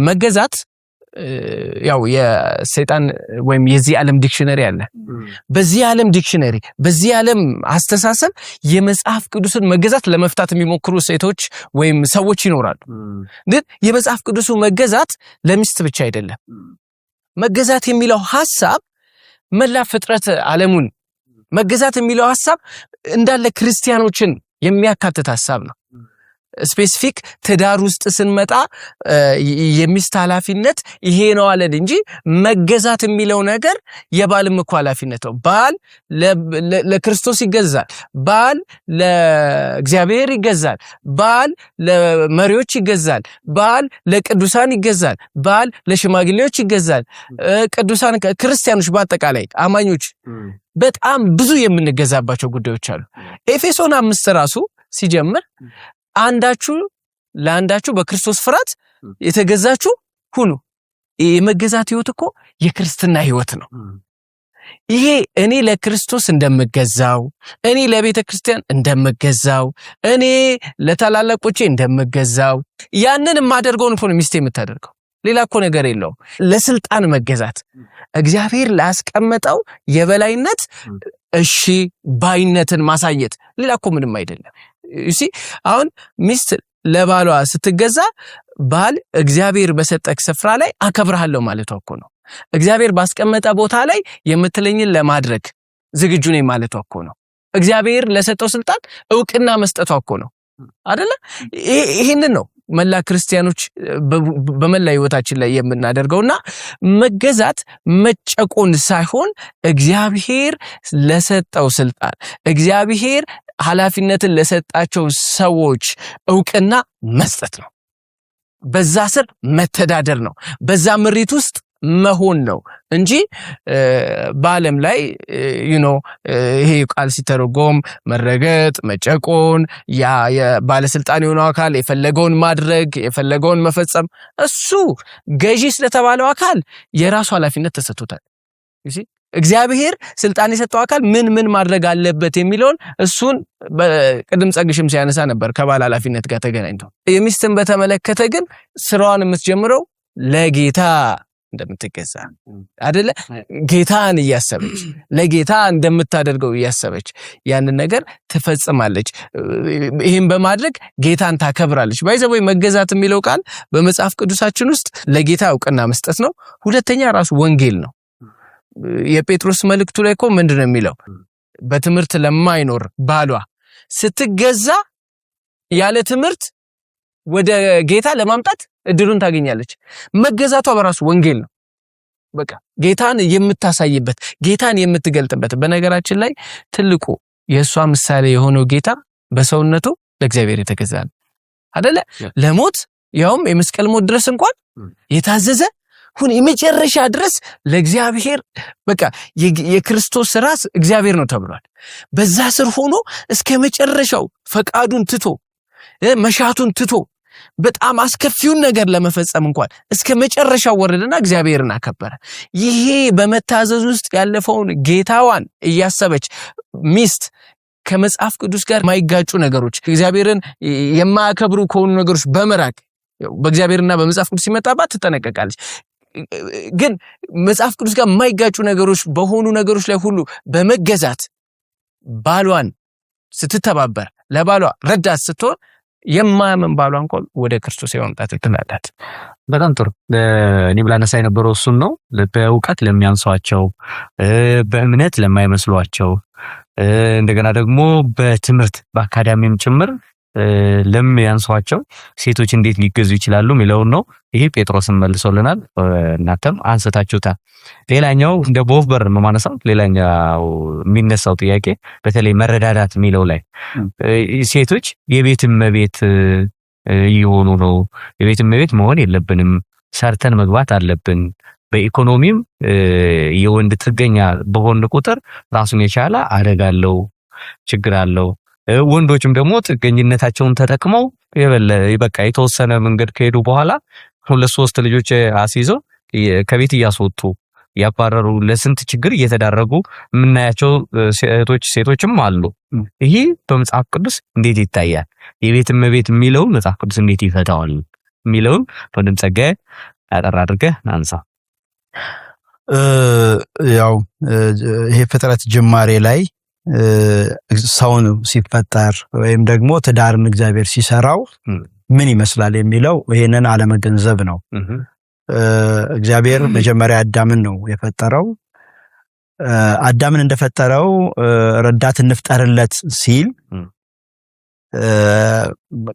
መገዛት ያው የሰይጣን ወይም የዚህ ዓለም ዲክሽነሪ አለ። በዚህ ዓለም ዲክሽነሪ በዚህ ዓለም አስተሳሰብ የመጽሐፍ ቅዱስን መገዛት ለመፍታት የሚሞክሩ ሴቶች ወይም ሰዎች ይኖራሉ። ግን የመጽሐፍ ቅዱሱ መገዛት ለሚስት ብቻ አይደለም። መገዛት የሚለው ሐሳብ መላ ፍጥረት ዓለሙን መገዛት የሚለው ሐሳብ እንዳለ ክርስቲያኖችን የሚያካትት ሐሳብ ነው። ስፔሲፊክ ትዳር ውስጥ ስንመጣ የሚስት ኃላፊነት ይሄ ነው አለን እንጂ መገዛት የሚለው ነገር የባልም እኮ ኃላፊነት ነው። ባል ለክርስቶስ ይገዛል፣ ባል ለእግዚአብሔር ይገዛል፣ ባል ለመሪዎች ይገዛል፣ ባል ለቅዱሳን ይገዛል፣ ባል ለሽማግሌዎች ይገዛል። ቅዱሳን ክርስቲያኖች በአጠቃላይ አማኞች በጣም ብዙ የምንገዛባቸው ጉዳዮች አሉ። ኤፌሶን 5 ራሱ ሲጀምር አንዳችሁ ለአንዳችሁ በክርስቶስ ፍርሃት የተገዛችሁ ሁኑ። የመገዛት ህይወት እኮ የክርስትና ህይወት ነው። ይሄ እኔ ለክርስቶስ እንደምገዛው፣ እኔ ለቤተ ክርስቲያን እንደምገዛው፣ እኔ ለታላላቆቼ እንደምገዛው ያንን የማደርገውን እኮ ነው ሚስቴ የምታደርገው። ሌላ እኮ ነገር የለውም። ለስልጣን መገዛት እግዚአብሔር ላስቀመጠው የበላይነት እሺ ባይነትን ማሳየት ሌላ እኮ ምንም አይደለም። እሺ አሁን ሚስት ለባሏ ስትገዛ ባል እግዚአብሔር በሰጠክ ስፍራ ላይ አከብርሃለሁ ማለት እኮ ነው። እግዚአብሔር ባስቀመጠ ቦታ ላይ የምትለኝን ለማድረግ ዝግጁ ነኝ ማለት እኮ ነው። እግዚአብሔር ለሰጠው ስልጣን ዕውቅና መስጠት እኮ ነው አይደለ? ይሄንን ነው መላ ክርስቲያኖች በመላ ህይወታችን ላይ የምናደርገውና መገዛት መጨቆን ሳይሆን እግዚአብሔር ለሰጠው ስልጣን እግዚአብሔር ኃላፊነትን ለሰጣቸው ሰዎች ዕውቅና መስጠት ነው። በዛ ስር መተዳደር ነው። በዛ ምሪት ውስጥ መሆን ነው እንጂ በዓለም ላይ ይሄ ቃል ሲተረጎም መረገጥ፣ መጨቆን፣ ያ የባለስልጣን የሆነው አካል የፈለገውን ማድረግ የፈለገውን መፈጸም እሱ ገዢ ስለተባለው አካል የራሱ ኃላፊነት ተሰጥቶታል። እግዚአብሔር ስልጣን የሰጠው አካል ምን ማድረግ አለበት የሚለውን እሱን በቅድም ጸግሽም ሲያነሳ ነበር ከባለ ኃላፊነት ጋር ተገናኝቶ። የሚስትን በተመለከተ ግን ስራዋን የምትጀምረው ለጌታ እንደምትገዛ አይደለ? ጌታን እያሰበች ለጌታ እንደምታደርገው እያሰበች ያንን ነገር ትፈጽማለች። ይሄን በማድረግ ጌታን ታከብራለች። ባይዘው መገዛት የሚለው ቃል በመጽሐፍ ቅዱሳችን ውስጥ ለጌታ ዕውቅና መስጠት ነው። ሁለተኛ ራሱ ወንጌል ነው። የጴጥሮስ መልእክቱ ላይ እኮ ምንድነው የሚለው? በትምህርት ለማይኖር ባሏ ስትገዛ ያለ ትምህርት ወደ ጌታ ለማምጣት እድሉን ታገኛለች። መገዛቷ በራሱ ወንጌል ነው። በቃ ጌታን የምታሳይበት ጌታን የምትገልጥበት። በነገራችን ላይ ትልቁ የእሷ ምሳሌ የሆነው ጌታ በሰውነቱ ለእግዚአብሔር የተገዛ ነው አይደለ? ለሞት ያውም የመስቀል ሞት ድረስ እንኳን የታዘዘ ሁን የመጨረሻ ድረስ ለእግዚአብሔር በቃ የክርስቶስ ራስ እግዚአብሔር ነው ተብሏል። በዛ ስር ሆኖ እስከ መጨረሻው ፈቃዱን ትቶ መሻቱን ትቶ በጣም አስከፊውን ነገር ለመፈጸም እንኳን እስከ መጨረሻው ወረደና እግዚአብሔርን አከበረ። ይሄ በመታዘዝ ውስጥ ያለፈውን ጌታዋን እያሰበች ሚስት ከመጽሐፍ ቅዱስ ጋር ማይጋጩ ነገሮች እግዚአብሔርን የማያከብሩ ከሆኑ ነገሮች በመራቅ በእግዚአብሔርና በመጽሐፍ ቅዱስ ሲመጣባት ትጠነቀቃለች። ግን መጽሐፍ ቅዱስ ጋር ማይጋጩ ነገሮች በሆኑ ነገሮች ላይ ሁሉ በመገዛት ባሏን ስትተባበር ለባሏ ረዳት ስትሆን የማያምን ባሏ እንኳን ወደ ክርስቶስ የማምጣት ትላላት። በጣም ጥሩ። እኔ ብላነሳ የነበረው እሱን ነው። በእውቀት ለሚያንሷቸው፣ በእምነት ለማይመስሏቸው፣ እንደገና ደግሞ በትምህርት በአካዳሚም ጭምር ለሚያንሷቸው ሴቶች እንዴት ሊገዙ ይችላሉ የሚለውን ነው። ይሄ ጴጥሮስን መልሶልናል፣ እናንተም አንስታችሁታል። ሌላኛው እንደ ቦፍበር ማነሳው ሌላኛው የሚነሳው ጥያቄ በተለይ መረዳዳት የሚለው ላይ ሴቶች የቤት እመቤት ይሆኑ ነው። የቤት እመቤት መሆን የለብንም፣ ሰርተን መግባት አለብን። በኢኮኖሚም የወንድ ጥገኛ በሆነ ቁጥር ራሱን የቻለ አደጋ አለው፣ ችግር አለው። ወንዶችም ደግሞ ጥገኝነታቸውን ተጠቅመው በቃ የተወሰነ መንገድ ከሄዱ በኋላ 2-3 ልጆች አስይዘው ከቤት እያስወጡ ያባረሩ ለስንት ችግር እየተዳረጉ የምናያቸው ሴቶችም አሉ። ይሄ በመጽሐፍ ቅዱስ እንዴት ይታያል? የቤት እመቤት የሚለው መጽሐፍ ቅዱስ እንዴት ይፈታዋል የሚለውን ወንድም ጸጋዬ አጠር አድርገህ አንሳ። ያው ይሄ ፍጥረት ጅማሬ ላይ ሰውን ሲፈጠር ወይም ደግሞ ትዳርን እግዚአብሔር ሲሰራው ምን ይመስላል የሚለው ይሄንን አለመገንዘብ ነው። እግዚአብሔር መጀመሪያ አዳምን ነው የፈጠረው። አዳምን እንደፈጠረው ረዳት እንፍጠርለት ሲል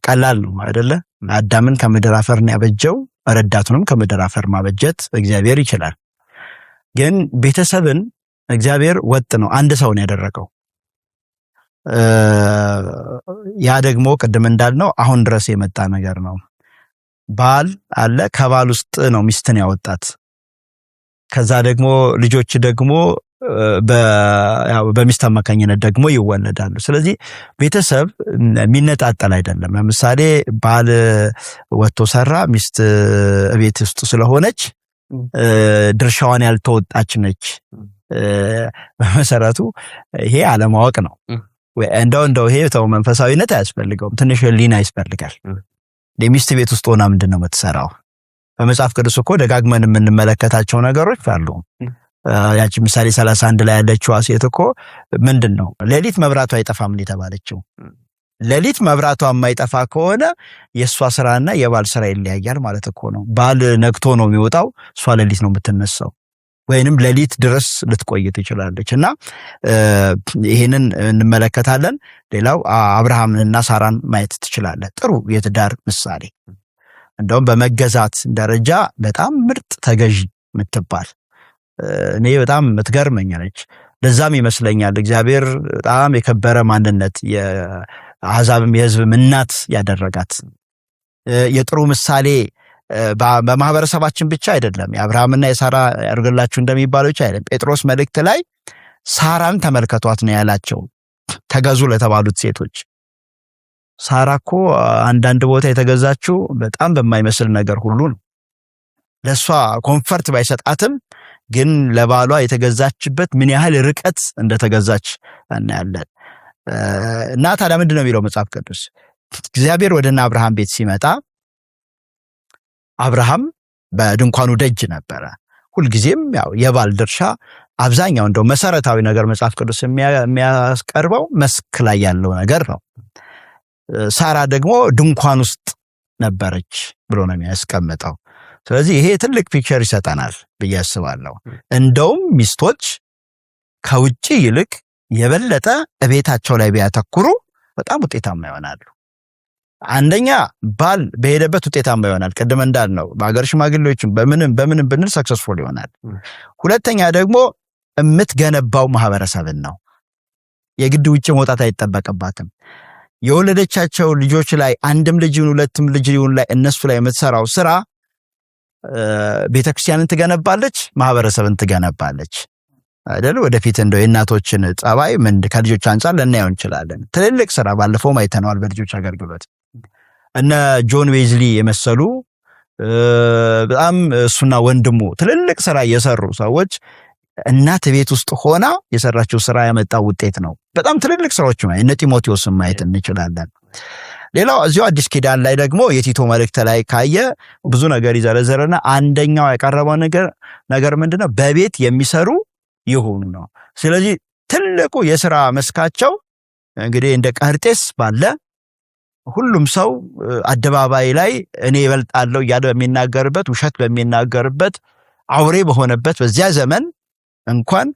ቀላል ነው አይደለ? አዳምን ከምድር አፈር ነው ያበጀው፣ ረዳቱንም ከምድር አፈር ማበጀት እግዚአብሔር ይችላል። ግን ቤተሰብን እግዚአብሔር ወጥ ነው አንድ ሰው ነው ያደረገው። ያ ደግሞ ቅድም እንዳልነው አሁን ድረስ የመጣ ነገር ነው። ባል አለ፣ ከባል ውስጥ ነው ሚስትን ያወጣት። ከዛ ደግሞ ልጆች ደግሞ በሚስት አማካኝነት ደግሞ ይወለዳሉ። ስለዚህ ቤተሰብ የሚነጣጠል አይደለም። ለምሳሌ ባል ወጥቶ ሰራ፣ ሚስት ቤት ውስጥ ስለሆነች ድርሻዋን ያልተወጣች ነች። በመሰረቱ ይሄ አለማወቅ ነው። እንደው ይሄ ተው መንፈሳዊነት አያስፈልገውም፣ ትንሽ ህሊና ያስፈልጋል። ሚስት ቤት ውስጥ ሆና ምንድነው የምትሰራው? በመጽሐፍ ቅዱስ እኮ ደጋግመን የምንመለከታቸው ነገሮች አሉ። ያቺ ምሳሌ 31 ላይ ያለችው ሴት እኮ ምንድነው ሌሊት መብራቷ አይጠፋም የተባለችው? ሌሊት መብራቷ የማይጠፋ ከሆነ የሷ ስራና የባል ስራ ይለያያል ማለት እኮ ነው። ባል ነግቶ ነው የሚወጣው፣ እሷ ሌሊት ነው የምትነሳው፣ ወይንም ሌሊት ድረስ ልትቆይ ትችላለች። እና ይሄንን እንመለከታለን። ሌላው አብርሃምንና ሳራን ማየት ትችላለህ። ጥሩ የትዳር ምሳሌ እንደውም በመገዛት ደረጃ በጣም ምርጥ ተገዥ የምትባል እኔ በጣም የምትገርመኝ ነች። ለዛም ይመስለኛል እግዚአብሔር በጣም የከበረ ማንነት የአሕዛብም የሕዝብም እናት ያደረጋት የጥሩ ምሳሌ በማህበረሰባችን ብቻ አይደለም። የአብርሃምና የሳራ ያድርግላችሁ እንደሚባለው ብቻ አይደለም። ጴጥሮስ መልእክት ላይ ሳራን ተመልከቷት ነው ያላቸው ተገዙ ለተባሉት ሴቶች። ሳራ እኮ አንዳንድ ቦታ የተገዛችው በጣም በማይመስል ነገር ሁሉ ነው። ለሷ ኮንፈርት ባይሰጣትም ግን ለባሏ የተገዛችበት ምን ያህል ርቀት እንደተገዛች እናያለን። እና ታዲያ ምንድን ነው የሚለው መጽሐፍ ቅዱስ? እግዚአብሔር ወደ አብርሃም ቤት ሲመጣ አብርሃም በድንኳኑ ደጅ ነበረ። ሁልጊዜም ያው የባል ድርሻ አብዛኛው እንደው መሰረታዊ ነገር መጽሐፍ ቅዱስ የሚያስቀርበው መስክ ላይ ያለው ነገር ነው። ሳራ ደግሞ ድንኳን ውስጥ ነበረች ብሎ ነው የሚያስቀምጠው። ስለዚህ ይሄ ትልቅ ፒክቸር ይሰጠናል ብዬ አስባለሁ። እንደውም ሚስቶች ከውጪ ይልቅ የበለጠ እቤታቸው ላይ ቢያተኩሩ በጣም ውጤታማ ይሆናሉ። አንደኛ ባል በሄደበት ውጤታማ ይሆናል። ቅድም እንዳልነው በአገር ሽማግሌዎችም በምንም ብንል ሰክሰስፉል ይሆናል። ሁለተኛ ደግሞ የምትገነባው ማህበረሰብን ነው። የግድ ውጭ መውጣት አይጠበቅባትም። የወለደቻቸው ልጆች ላይ አንድም ልጅ ይሁን ሁለትም ልጅ ይሁን ላይ እነሱ ላይ የምትሰራው ስራ ቤተክርስቲያንን ትገነባለች፣ ማህበረሰብን ትገነባለች አይደል? ወደፊት እንደው የእናቶችን ጸባይ ምን ከልጆች አንፃር ልናየው እንችላለን። ትልልቅ ስራ ባለፈው አይተነዋል በልጆች አገልግሎት። እነ ጆን ዌዝሊ የመሰሉ በጣም እሱና ወንድሙ ትልልቅ ስራ የሰሩ ሰዎች እናት ቤት ውስጥ ሆና የሰራችው ስራ ያመጣው ውጤት ነው። በጣም ትልልቅ ስራዎች ነው። እነ ጢሞቴዎስን ማየት እንችላለን። ሌላው እዚሁ አዲስ ኪዳን ላይ ደግሞ የቲቶ መልእክት ላይ ካየ ብዙ ነገር ይዘረዘረና አንደኛው ያቀረበው ነገር ምንድነው? በቤት የሚሰሩ ይሁኑ ነው። ስለዚህ ትልቁ የሥራ መስካቸው እንግዲህ እንደ ቀርጤስ ባለ ሁሉም ሰው አደባባይ ላይ እኔ እበልጣለሁ እያለ በሚናገርበት ውሸት በሚናገርበት አውሬ በሆነበት በዚያ ዘመን እንኳን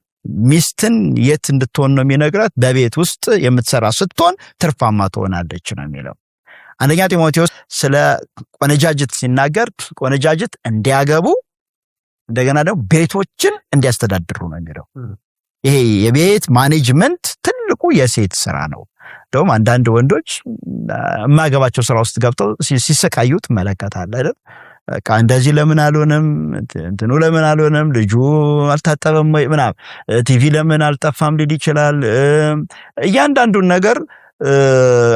ሚስትን የት እንድትሆን ነው የሚነግራት? በቤት ውስጥ የምትሰራ ስትሆን ትርፋማ ትሆናለች ነው የሚለው። አንደኛ ጢሞቴዎስ ስለ ቆነጃጅት ሲናገር ቆነጃጅት እንዲያገቡ እንደገና ደግሞ ቤቶችን እንዲያስተዳድሩ ነው የሚለው። ይሄ የቤት ማኔጅመንት ትልቁ የሴት ስራ ነው። እንደውም አንዳንድ ወንዶች የማያገባቸው ስራ ውስጥ ገብተው ሲሰቃዩ ትመለከታለህ አይደል? በቃ እንደዚህ ለምን አልሆነም፣ እንትኑ ለምን አልሆነም፣ ልጁ አልታጠበም ወይ ምናምን፣ ቲቪ ለምን አልጠፋም ሊል ይችላል። እያንዳንዱን ነገር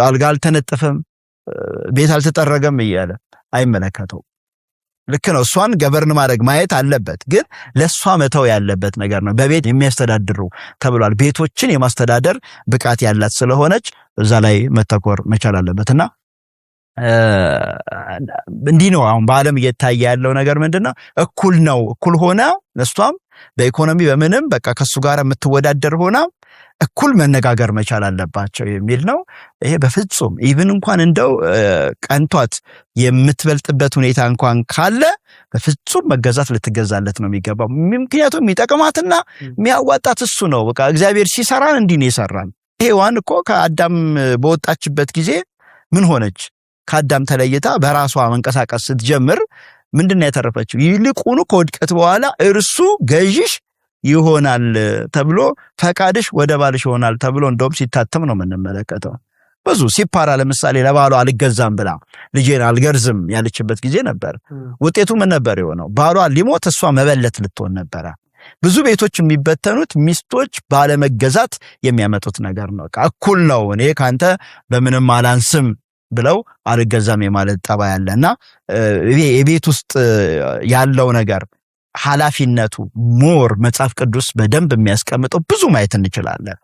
አልጋ አልተነጠፈም፣ ቤት አልተጠረገም እያለ አይመለከተው። ልክ ነው። እሷን ገበርን ማድረግ ማየት አለበት፣ ግን ለሷ መተው ያለበት ነገር ነው። በቤት የሚያስተዳድሩ ተብሏል። ቤቶችን የማስተዳደር ብቃት ያላት ስለሆነች እዛ ላይ መተኮር መቻል አለበትና እንዲህ ነው አሁን በዓለም እየታየ ያለው ነገር ምንድነው? እኩል ነው። እኩል ሆና እሷም በኢኮኖሚ በምንም በቃ ከሱ ጋር የምትወዳደር ሆና እኩል መነጋገር መቻል አለባቸው የሚል ነው። ይሄ በፍጹም ኢቭን እንኳን እንደው ቀንቷት የምትበልጥበት ሁኔታ እንኳን ካለ በፍጹም መገዛት ልትገዛለት ነው የሚገባው። ምክንያቱም የሚጠቅማትና የሚያዋጣት እሱ ነው። በቃ እግዚአብሔር ሲሰራን እንዲህ ነው የሰራን። ሔዋን እኮ ከአዳም በወጣችበት ጊዜ ምን ሆነች? ከአዳም ተለይታ በራሷ መንቀሳቀስ ስትጀምር ምንድነው ያተረፈችው? ይልቁኑ ከውድቀት በኋላ እርሱ ገዢሽ ይሆናል ተብሎ ፈቃድሽ ወደ ባልሽ ይሆናል ተብሎ እንደውም ሲታተም ነው የምንመለከተው። ብዙ ሲፓራ ለምሳሌ ለባሏ አልገዛም ብላ ልጄን አልገርዝም ያለችበት ጊዜ ነበር። ውጤቱ ምን ነበር የሆነው? ባሏ ሊሞት እሷ መበለት ልትሆን ነበረ። ብዙ ቤቶች የሚበተኑት ሚስቶች ባለመገዛት የሚያመጡት ነገር ነው። እኩል ነው፣ እኔ ካንተ በምንም አላንስም ብለው አልገዛም የማለት ጠባይ ያለና የቤት ውስጥ ያለው ነገር ኃላፊነቱ ሞር መጽሐፍ ቅዱስ በደንብ የሚያስቀምጠው ብዙ ማየት እንችላለን።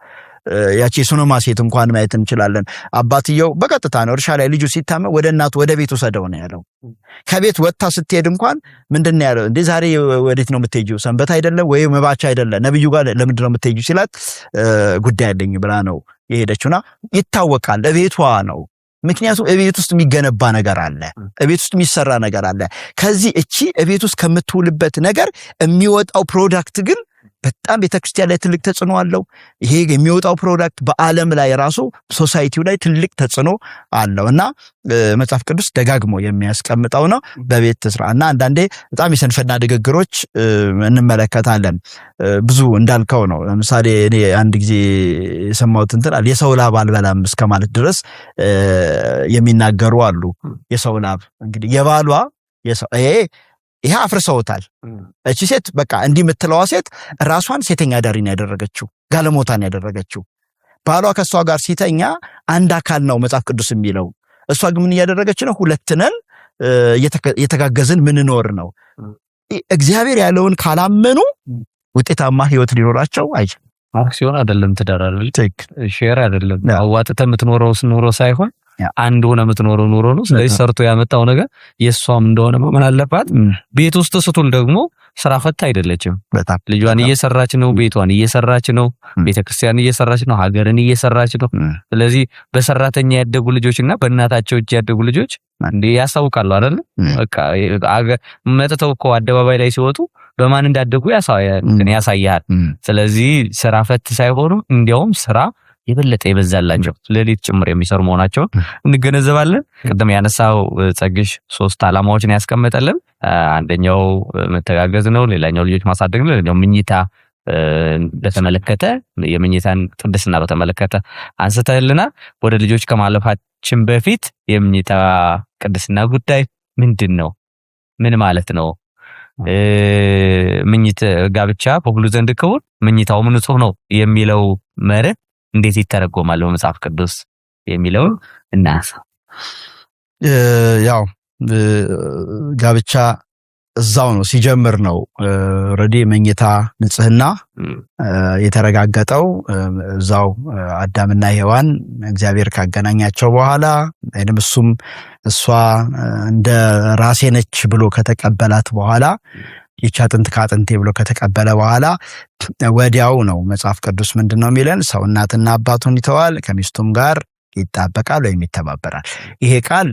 ያቺ ሱነማ ሴት እንኳን ማየት እንችላለን። አባትየው በቀጥታ ነው እርሻ ላይ ልጁ ሲታመም ወደ እናቱ ወደ ቤቱ ሰደው ነው ያለው። ከቤት ወጥታ ስትሄድ እንኳን ምንድነው ያለው? እንዴ ዛሬ ወዴት ነው የምትሄጂው? ሰንበት አይደለም ወይ መባቻ አይደለም? ነብዩ ጋር ለምንድን ነው የምትሄጂው ሲላት ጉዳይ አለኝ ብላ ነው የሄደችውና ይታወቃል እቤቷ ነው። ምክንያቱም እቤት ውስጥ የሚገነባ ነገር አለ፣ እቤት ውስጥ የሚሰራ ነገር አለ። ከዚህ እቺ እቤት ውስጥ ከምትውልበት ነገር የሚወጣው ፕሮዳክት ግን በጣም ቤተክርስቲያን ላይ ትልቅ ተጽዕኖ አለው። ይሄ የሚወጣው ፕሮዳክት በዓለም ላይ ራሱ ሶሳይቲው ላይ ትልቅ ተጽዕኖ አለው እና መጽሐፍ ቅዱስ ደጋግሞ የሚያስቀምጠው ነው በቤት ስራ እና አንዳንዴ በጣም የስንፍና ንግግሮች እንመለከታለን። ብዙ እንዳልከው ነው። ለምሳሌ እኔ አንድ ጊዜ የሰማሁት እንትን አለ የሰው ላብ አልበላም እስከማለት ድረስ የሚናገሩ አሉ። የሰው ላብ እንግዲህ የባሏ ይሄ አፍርሰውታል። እቺ ሴት በቃ እንዲህ የምትለዋ ሴት ራሷን ሴተኛ ዳሪን ያደረገችው ጋለሞታን ያደረገችው ባሏ ከሷ ጋር ሲተኛ አንድ አካል ነው መጽሐፍ ቅዱስ የሚለው። እሷ ግን ምን ያደረገች ነው? ሁለት ነን የተጋገዝን ምንኖር ነው። እግዚአብሔር ያለውን ካላመኑ ውጤታማ ህይወት ሊኖራቸው አይችልም። አክሲዮን አይደለም ትዳር አይደለም ሼር አይደለም አዋጥተህ የምትኖረው ኑሮ ሳይሆን አንድ ሆነ የምትኖረው ኑሮ ነው። ስለዚህ ሰርቶ ያመጣው ነገር የሷም እንደሆነ ምን አለባት። ቤት ውስጥ ስትውል ደግሞ ስራ ፈታ አይደለችም። በጣም ልጇን እየሰራች ነው፣ ቤቷን እየሰራች ነው፣ ቤተክርስቲያን እየሰራች ነው፣ ሀገርን እየሰራች ነው። ስለዚህ በሰራተኛ ያደጉ ልጆችና በእናታቸው እጅ ያደጉ ልጆች እንዴ ያሳውቃሉ አይደል? በቃ መጥተው እኮ አደባባይ ላይ ሲወጡ በማን እንዳደጉ ያሳያል። ስለዚህ ስራ ፈት ሳይሆኑ እንዲያውም ስራ የበለጠ ይበዛላቸው ለሊት ጭምር የሚሰሩ መሆናቸው እንገነዘባለን። ቀደም ያነሳው ጸግሽ 3 ዓላማዎችን ያስቀመጠልን አንደኛው መተጋገዝ ነው፣ ሌላኛው ልጆች ማሳደግ ነው፣ ሌላኛው ምኝታ በተመለከተ የምኝታን ቅድስና በተመለከተ አንስተህልና ወደ ልጆች ከማለፋችን በፊት የምኝታ ቅድስና ጉዳይ ምንድነው? ምን ማለት ነው? ምኝት ጋብቻ በሁሉ ዘንድ ክቡር ምኝታው ንጹህ ነው የሚለው መርህ እንዴት ይተረጎማል በመጽሐፍ ቅዱስ የሚለው እናሳ። ያው ጋብቻ እዛው ነው ሲጀምር ነው ኦሬዲ መኝታ ንጽህና የተረጋገጠው እዛው አዳምና ሔዋን እግዚአብሔር ካገናኛቸው በኋላ አይደለም እሷ እንደ ራሴ ነች ብሎ ከተቀበላት በኋላ ይቻ አጥንት ከአጥንቴ ብሎ ከተቀበለ በኋላ ወዲያው ነው መጽሐፍ ቅዱስ ምንድነው የሚለን? ሰው እናትና አባቱን ይተዋል ከሚስቱም ጋር ይጣበቃል ወይም ይተባበራል። ይሄ ቃል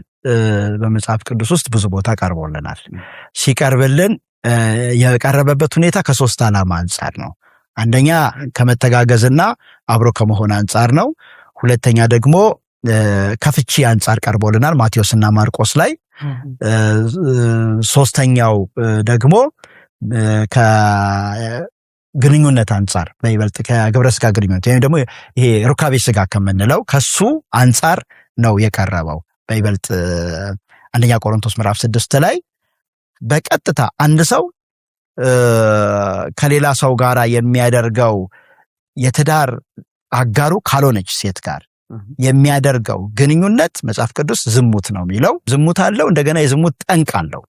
በመጽሐፍ ቅዱስ ውስጥ ብዙ ቦታ ቀርቦልናል። ሲቀርብልን የቀረበበት ሁኔታ ከ3 ዓላማ አንፃር ነው። አንደኛ ከመተጋገዝና አብሮ ከመሆን አንፃር ነው። ሁለተኛ ደግሞ ከፍቺ አንፃር ቀርቦልናል ማቴዎስና ማርቆስ ላይ። ሶስተኛው ደግሞ ከግንኙነት አንፃር በይበልጥ ከግብረ ስጋ ግንኙነት ወይም ደግሞ ይሄ ሩካቤ ስጋ ከምንለው ከሱ አንፃር ነው የቀረበው። በይበልጥ አንደኛ ቆሮንቶስ ምዕራፍ 6 ላይ በቀጥታ አንድ ሰው ከሌላ ሰው ጋር የሚያደርገው የትዳር አጋሩ ካልሆነች ሴት ጋር የሚያደርገው ግንኙነት መጽሐፍ ቅዱስ ዝሙት ነው የሚለው። ዝሙት አለው፣ እንደገና የዝሙት ጠንቅ አለው።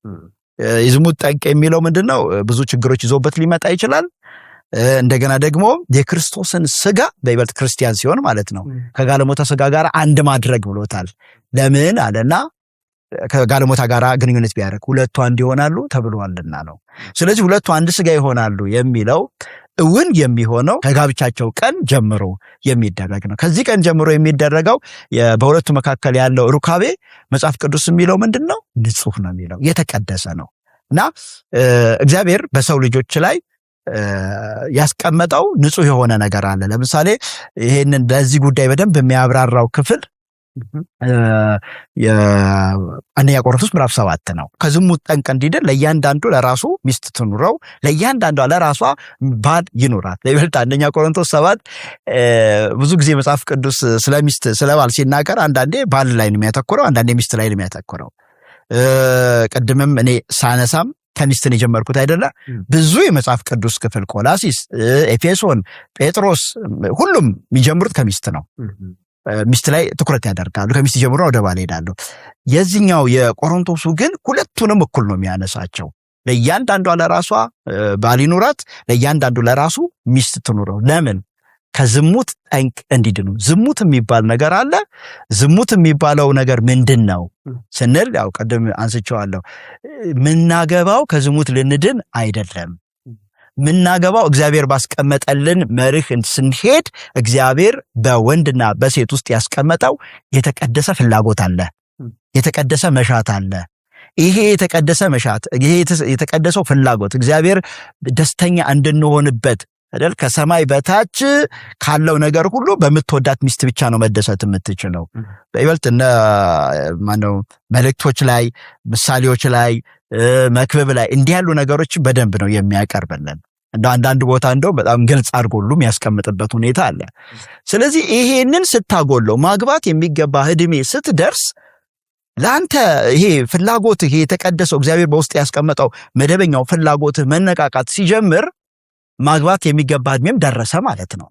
የዝሙት ጠንቅ የሚለው ምንድነው? ብዙ ችግሮች ይዞበት ሊመጣ ይችላል። እንደገና ደግሞ የክርስቶስን ስጋ በይበልጥ ክርስቲያን ሲሆን ማለት ነው ከጋለሞታ ስጋ ጋር አንድ ማድረግ ብሎታል። ለምን አለና ከጋለሞታ ጋር ግንኙነት ቢያደርግ ሁለቱ አንድ ይሆናሉ ተብሏልና ነው። ስለዚህ ሁለቱ አንድ ስጋ ይሆናሉ የሚለው እውን የሚሆነው ከጋብቻቸው ቀን ጀምሮ የሚደረግ ነው። ከዚህ ቀን ጀምሮ የሚደረገው በሁለቱ መካከል ያለው ሩካቤ መጽሐፍ ቅዱስ የሚለው ምንድነው? ንጹህ ነው የሚለው፣ የተቀደሰ ነው እና እግዚአብሔር በሰው ልጆች ላይ ያስቀመጠው ንጹህ የሆነ ነገር አለ። ለምሳሌ ይሄንን ለዚህ ጉዳይ በደንብ የሚያብራራው ክፍል አንደኛ ቆሮንቶስ ምዕራፍ 7 ነው። ከዝሙት ጠንቅ እንዲድን ለእያንዳንዱ ለራሱ ሚስት ትኑረው፣ ለእያንዳንዷ ለራሷ ባል ይኑራት። ለይበልጥ አንደኛ ቆሮንቶስ 7 ብዙ ጊዜ መጽሐፍ ቅዱስ ስለ ሚስት ስለ ባል ሲናገር አንዳንዴ ባል ላይ ነው የሚያተኩረው፣ አንዳንዴ ሚስት ላይ ነው የሚያተኩረው። ቅድምም እኔ ሳነሳም ከሚስትን የጀመርኩት አይደለ? ብዙ የመጽሐፍ ቅዱስ ክፍል ቆላሲስ፣ ኤፌሶን፣ ጴጥሮስ ሁሉም የሚጀምሩት ከሚስት ነው። ሚስት ላይ ትኩረት ያደርጋሉ። ከሚስት ጀምሮ ወደ ባል ሄዳሉ። የዚህኛው የቆሮንቶሱ ግን ሁለቱንም እኩል ነው የሚያነሳቸው። ለእያንዳንዷ ለራሷ ባል ይኑራት፣ ለእያንዳንዱ ለራሱ ሚስት ትኑረው። ለምን? ከዝሙት ጠንቅ እንዲድኑ። ዝሙት የሚባል ነገር አለ። ዝሙት የሚባለው ነገር ምንድን ነው ስንል ያው ቀደም አንስቼዋለሁ። ምናገባው ከዝሙት ልንድን አይደለም። ምናገባው እግዚአብሔር ባስቀመጠልን መርህ ስንሄድ እግዚአብሔር በወንድና በሴት ውስጥ ያስቀመጠው የተቀደሰ ፍላጎት አለ፣ የተቀደሰ መሻት አለ። ይሄ የተቀደሰ መሻት፣ ይሄ የተቀደሰው ፍላጎት እግዚአብሔር ደስተኛ እንድንሆንበት አይደል? ከሰማይ በታች ካለው ነገር ሁሉ በምትወዳት ሚስት ብቻ ነው መደሰት የምትችለው። በይበልጥ እነ ማነው መልእክቶች ላይ ምሳሌዎች ላይ መክብብ ላይ እንዲህ ያሉ ነገሮች በደንብ ነው የሚያቀርብልን። አንዳንድ ቦታ እንደው በጣም ግልጽ አድርጎ ሁሉም ያስቀምጥበት ሁኔታ አለ። ስለዚህ ይሄንን ስታጎለው ማግባት የሚገባ እድሜ ስትደርስ ለአንተ ይሄ ፍላጎትህ ይሄ የተቀደሰው እግዚአብሔር በውስጥ ያስቀመጠው መደበኛው ፍላጎትህ መነቃቃት ሲጀምር ማግባት የሚገባ እድሜም ደረሰ ማለት ነው።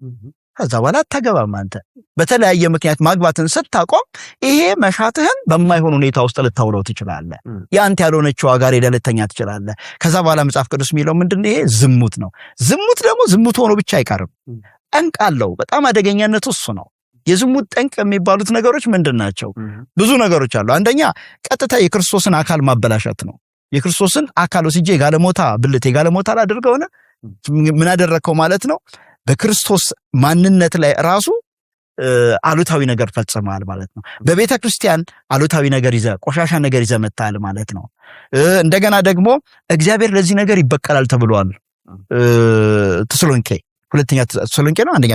ከዛ በኋላ አታገባም። አንተ በተለያየ ምክንያት ማግባትን ስታቆም ይሄ መሻትህን በማይሆን ሁኔታ ውስጥ ልታውለው ትችላለህ። ያንተ ያልሆነችው ጋር ሄደህ ልተኛ ትችላለህ። ከዛ በኋላ መጽሐፍ ቅዱስ የሚለው ምንድነው? ይሄ ዝሙት ነው። ዝሙት ደግሞ ዝሙት ሆኖ ብቻ አይቀርም፣ ጠንቅ አለው። በጣም አደገኛነቱ እሱ ነው። የዝሙት ጠንቅ የሚባሉት ነገሮች ምንድናቸው? ብዙ ነገሮች አሉ። አንደኛ ቀጥታ የክርስቶስን አካል ማበላሸት ነው። የክርስቶስን አካል ወስጄ የጋለሞታ ብልት የጋለሞታ ላድርገውና ምን አደረከው ማለት ነው? በክርስቶስ ማንነት ላይ ራሱ አሉታዊ ነገር ፈጽመሃል ማለት ነው። በቤተ ክርስቲያን አሉታዊ ነገር ይዘህ ቆሻሻ ነገር ይዘህ መጣል ማለት ነው። እንደገና ደግሞ እግዚአብሔር ለዚህ ነገር ይበቀላል ተብሏል። ተሰሎንቄ ሁለተኛ ተሰሎንቄ ነው አንደኛ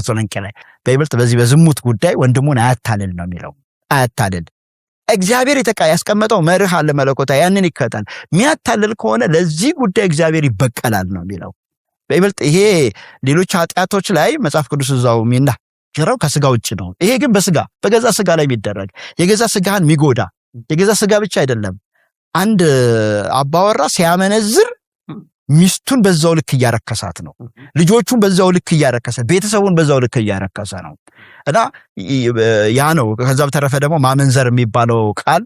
ተሰሎንቄ ላይ በይበልጥ በዚህ በዝሙት ጉዳይ ወንድሙን አያታልል ነው የሚለው። አያታልል እግዚአብሔር ያስቀመጠው መርህ አለ መለኮታዊ፣ ያንን ይከተል። የሚያታልል ከሆነ ለዚህ ጉዳይ እግዚአብሔር ይበቀላል ነው የሚለው። በይበልጥ ይሄ ሌሎች ኃጢአቶች ላይ መጽሐፍ ቅዱስ እዛው የሚናገረው ከስጋ ውጭ ነው። ይሄ ግን በገዛ ስጋ ላይ የሚደረግ የገዛ ስጋህን የሚጎዳ የገዛ ስጋ ብቻ አይደለም። አንድ አባወራ ሲያመነዝር ሚስቱን በዛው ልክ እያረከሳት ነው፣ ልጆቹን በዛው ልክ እያረከሰ፣ ቤተሰቡን በዛው ልክ እያረከሰ ነው። እና ያ ነው። ከዛ በተረፈ ደግሞ ማመንዘር የሚባለው ቃል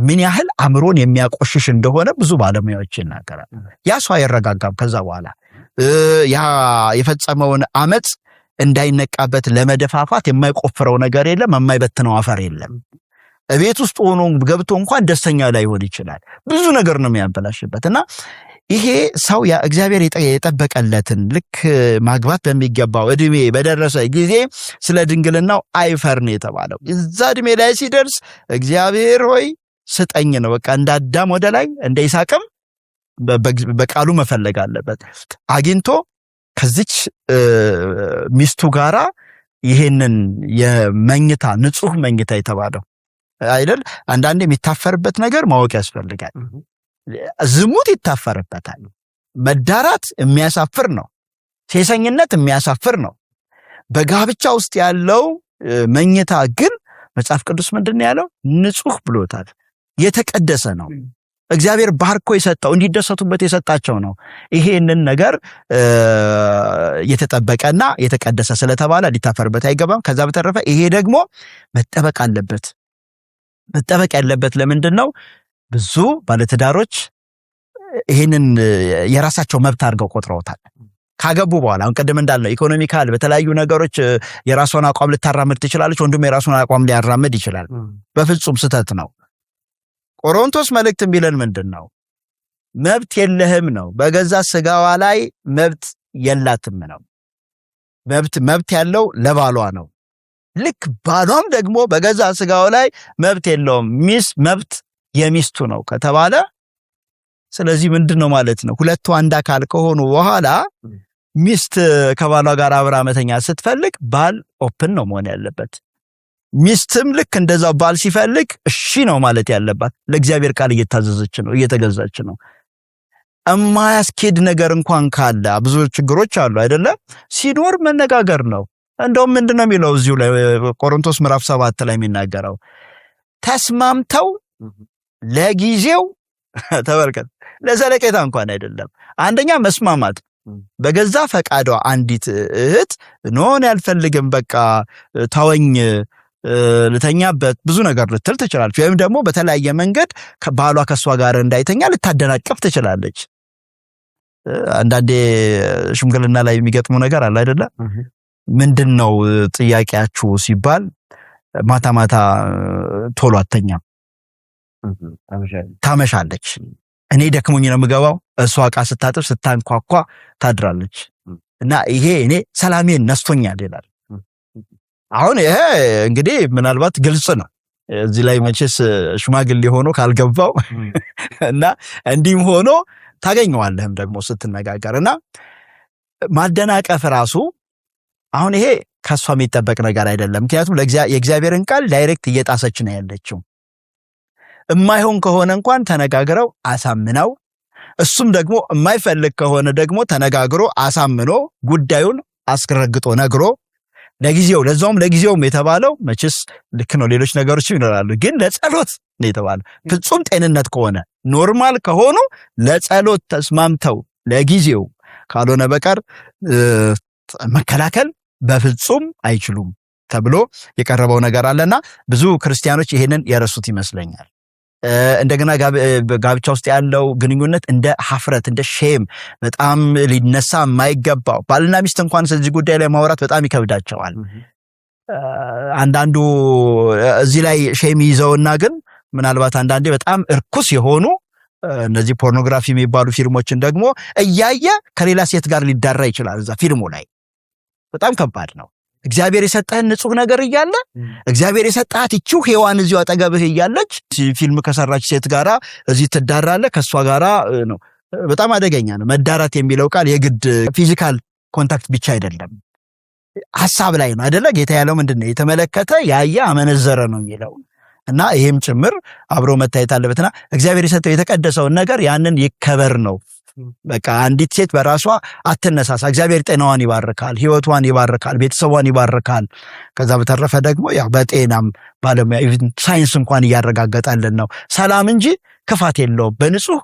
ምን ያህል አእምሮን የሚያቆሽሽ እንደሆነ ብዙ ባለሙያዎች ይናገራል። ያ ሰው አይረጋጋም። ከዛ በኋላ ያ የፈጸመውን አመጽ እንዳይነቃበት ለመደፋፋት የማይቆፍረው ነገር የለም፣ የማይበትነው አፈር የለም። ቤት ውስጥ ሆኖ ገብቶ እንኳን ደስተኛ ላይሆን ይችላል። ብዙ ነገር ነው የሚያበላሽበት። እና ይሄ ሰው እግዚአብሔር የጠበቀለትን ልክ ማግባት በሚገባው እድሜ በደረሰ ጊዜ ስለ ድንግልናው አይፈር ነው የተባለው። እዛ እድሜ ላይ ሲደርስ እግዚአብሔር ሆይ ስጠኝ ነው በቃ። እንደ አዳም ወደ ላይ እንደ ይስሐቅም በቃሉ መፈለግ አለበት። አግኝቶ ከዚች ሚስቱ ጋራ ይሄንን የመኝታ ንጹህ መኝታ የተባለው አይደል? አንዳንዴ የሚታፈርበት ነገር ማወቅ ያስፈልጋል። ዝሙት ይታፈርበታል። መዳራት የሚያሳፍር ነው። ሴሰኝነት የሚያሳፍር ነው። በጋብቻ ውስጥ ያለው መኝታ ግን መጽሐፍ ቅዱስ ምንድነው ያለው? ንጹህ ብሎታል። የተቀደሰ ነው። እግዚአብሔር ባርኮ የሰጠው እንዲደሰቱበት የሰጣቸው ነው። ይሄንን ነገር የተጠበቀና የተቀደሰ ስለተባለ ሊታፈርበት አይገባም። ከዛ በተረፈ ይሄ ደግሞ መጠበቅ አለበት። መጠበቅ ያለበት ለምንድን ነው? ብዙ ባለትዳሮች ይሄንን የራሳቸው መብት አድርገው ቆጥረውታል። ካገቡ በኋላ አሁን ቀደም እንዳልነው ኢኮኖሚካል በተለያዩ ነገሮች የራሷን አቋም ልታራምድ ትችላለች፣ ወንድም የራሱን አቋም ሊያራምድ ይችላል። በፍጹም ስህተት ነው። ቆሮንቶስ መልእክት ቢለን ምንድነው? መብት የለህም ነው። በገዛ ስጋዋ ላይ መብት የላትም ነው። መብት ያለው ለባሏ ነው። ልክ ባሏም ደግሞ በገዛ ስጋው ላይ መብት የለውም። መብት የሚስቱ ነው ከተባለ ስለዚህ ምንድነው ማለት ነው? ሁለቱ አንድ አካል ከሆኑ በኋላ ሚስት ከባሏ ጋር አብራ መተኛ ስትፈልግ ባል ኦፕን ነው መሆን ያለበት። ሚስትም ልክ እንደዛው ባል ሲፈልግ እሺ ነው ማለት ያለባት። ለእግዚአብሔር ቃል እየታዘዘች ነው፣ እየተገዛች ነው። የማያስኬድ ነገር እንኳን ካለ ብዙ ችግሮች አሉ አይደለ? ሲኖር መነጋገር ነው። እንደውም ምንድነው የሚለው እዚሁ ላይ ቆሮንቶስ ምዕራፍ 7 ላይ የሚናገረው ተስማምተው ለጊዜው ተበርከት ለዘለቄታ እንኳን አይደለም። አንደኛ መስማማት በገዛ ፈቃዷ አንዲት እህት ኖን ያልፈልግም በቃ ታወኝ ልተኛበት ብዙ ነገር ልትል ትችላለች። ወይም ደግሞ በተለያየ መንገድ ባሏ ከሷ ጋር እንዳይተኛ ልታደናቀፍ ትችላለች። አንዳንዴ ሽምግልና ላይ የሚገጥሙ ነገር አለ አይደለ? ምንድነው ጥያቄያችሁ ሲባል ማታ ማታ ቶሎ አተኛም ታመሻለች። እኔ ደክሞኝ ነው የምገባው፣ እሷ ዕቃ ስታጥብ ስታንኳኳ ታድራለች እና ይሄ እኔ ሰላሜን ነስቶኛል ይላል። አሁን ይሄ እንግዲህ ምናልባት ግልጽ ነው። እዚህ ላይ መቼስ ሽማግሌ ሆኖ ካልገባው እና እንዲህም ሆኖ ታገኘዋለህም ደግሞ ስትነጋገርና ማደናቀፍ ራሱ አሁን ይሄ ከሷ የሚጠበቅ ነገር አይደለም። ምክንያቱም የእግዚአብሔርን ቃል ዳይሬክት እየጣሰች ነው ያለችው። የማይሆን ከሆነ እንኳን ተነጋግረው አሳምነው፣ እሱም ደግሞ የማይፈልግ ከሆነ ደግሞ ተነጋግሮ አሳምኖ ጉዳዩን አስረግጦ ነግሮ ለዛውም ለጊዜውም የተባለው መቼስ ልክ ነው። ሌሎች ነገሮችም ይኖራሉ፣ ግን ለጸሎት ነው የተባለው። ፍጹም ጤንነት ከሆነ ኖርማል ከሆኑ ለጸሎት ተስማምተው ለጊዜው ካልሆነ በቀር መከላከል በፍጹም አይችሉም ተብሎ የቀረበው ነገር አለና ብዙ ክርስቲያኖች ይሄንን የረሱት ይመስለኛል። እንደገና ጋብቻ ውስጥ ያለው ግንኙነት እንደ ሀፍረት እንደ ሼም በጣም ሊነሳ የማይገባው ባልና ሚስት እንኳን ስለዚህ ጉዳይ ላይ ማውራት በጣም ይከብዳቸዋል። አንዳንዱ እዚህ ላይ ሼም ይዘውና ግን ምናልባት አንዳንዴ በጣም እርኩስ የሆኑ እነዚህ ፖርኖግራፊ የሚባሉ ፊልሞችን ደግሞ እያየ ከሌላ ሴት ጋር ሊዳራ ይችላል። እዛ ፊልሙ ላይ በጣም ከባድ ነው። እግዚአብሔር የሰጠህን ንጹህ ነገር እያለ እግዚአብሔር የሰጣት ይቺው ሔዋን እዚሁ አጠገብህ እያለች ፊልም ከሰራች ሴት ጋራ እዚህ ትዳራለህ፣ ከሷ ጋራ ነው። በጣም አደገኛ ነው። መዳራት የሚለው ቃል የግድ ፊዚካል ኮንታክት ብቻ አይደለም፣ ሐሳብ ላይ ነው አይደለ? ጌታ ያለው ምንድነው? የተመለከተ ያየ አመነዘረ ነው የሚለው እና ይሄም ጭምር አብሮ መታየት አለበትና እግዚአብሔር የሰጠው የተቀደሰውን ነገር ያንን ይከበር ነው። በቃ አንዲት ሴት በራሷ አትነሳሳ። እግዚአብሔር ጤናዋን ይባርካል፣ ህይወቷን ይባርካል፣ ቤተሰቧን ይባርካል። ከዛ በተረፈ ደግሞ ያው በጤናም ባለሙያ ሳይንስ እንኳን እያረጋገጠልን ነው ሰላም እንጂ ክፋት የለውም። በንጹህ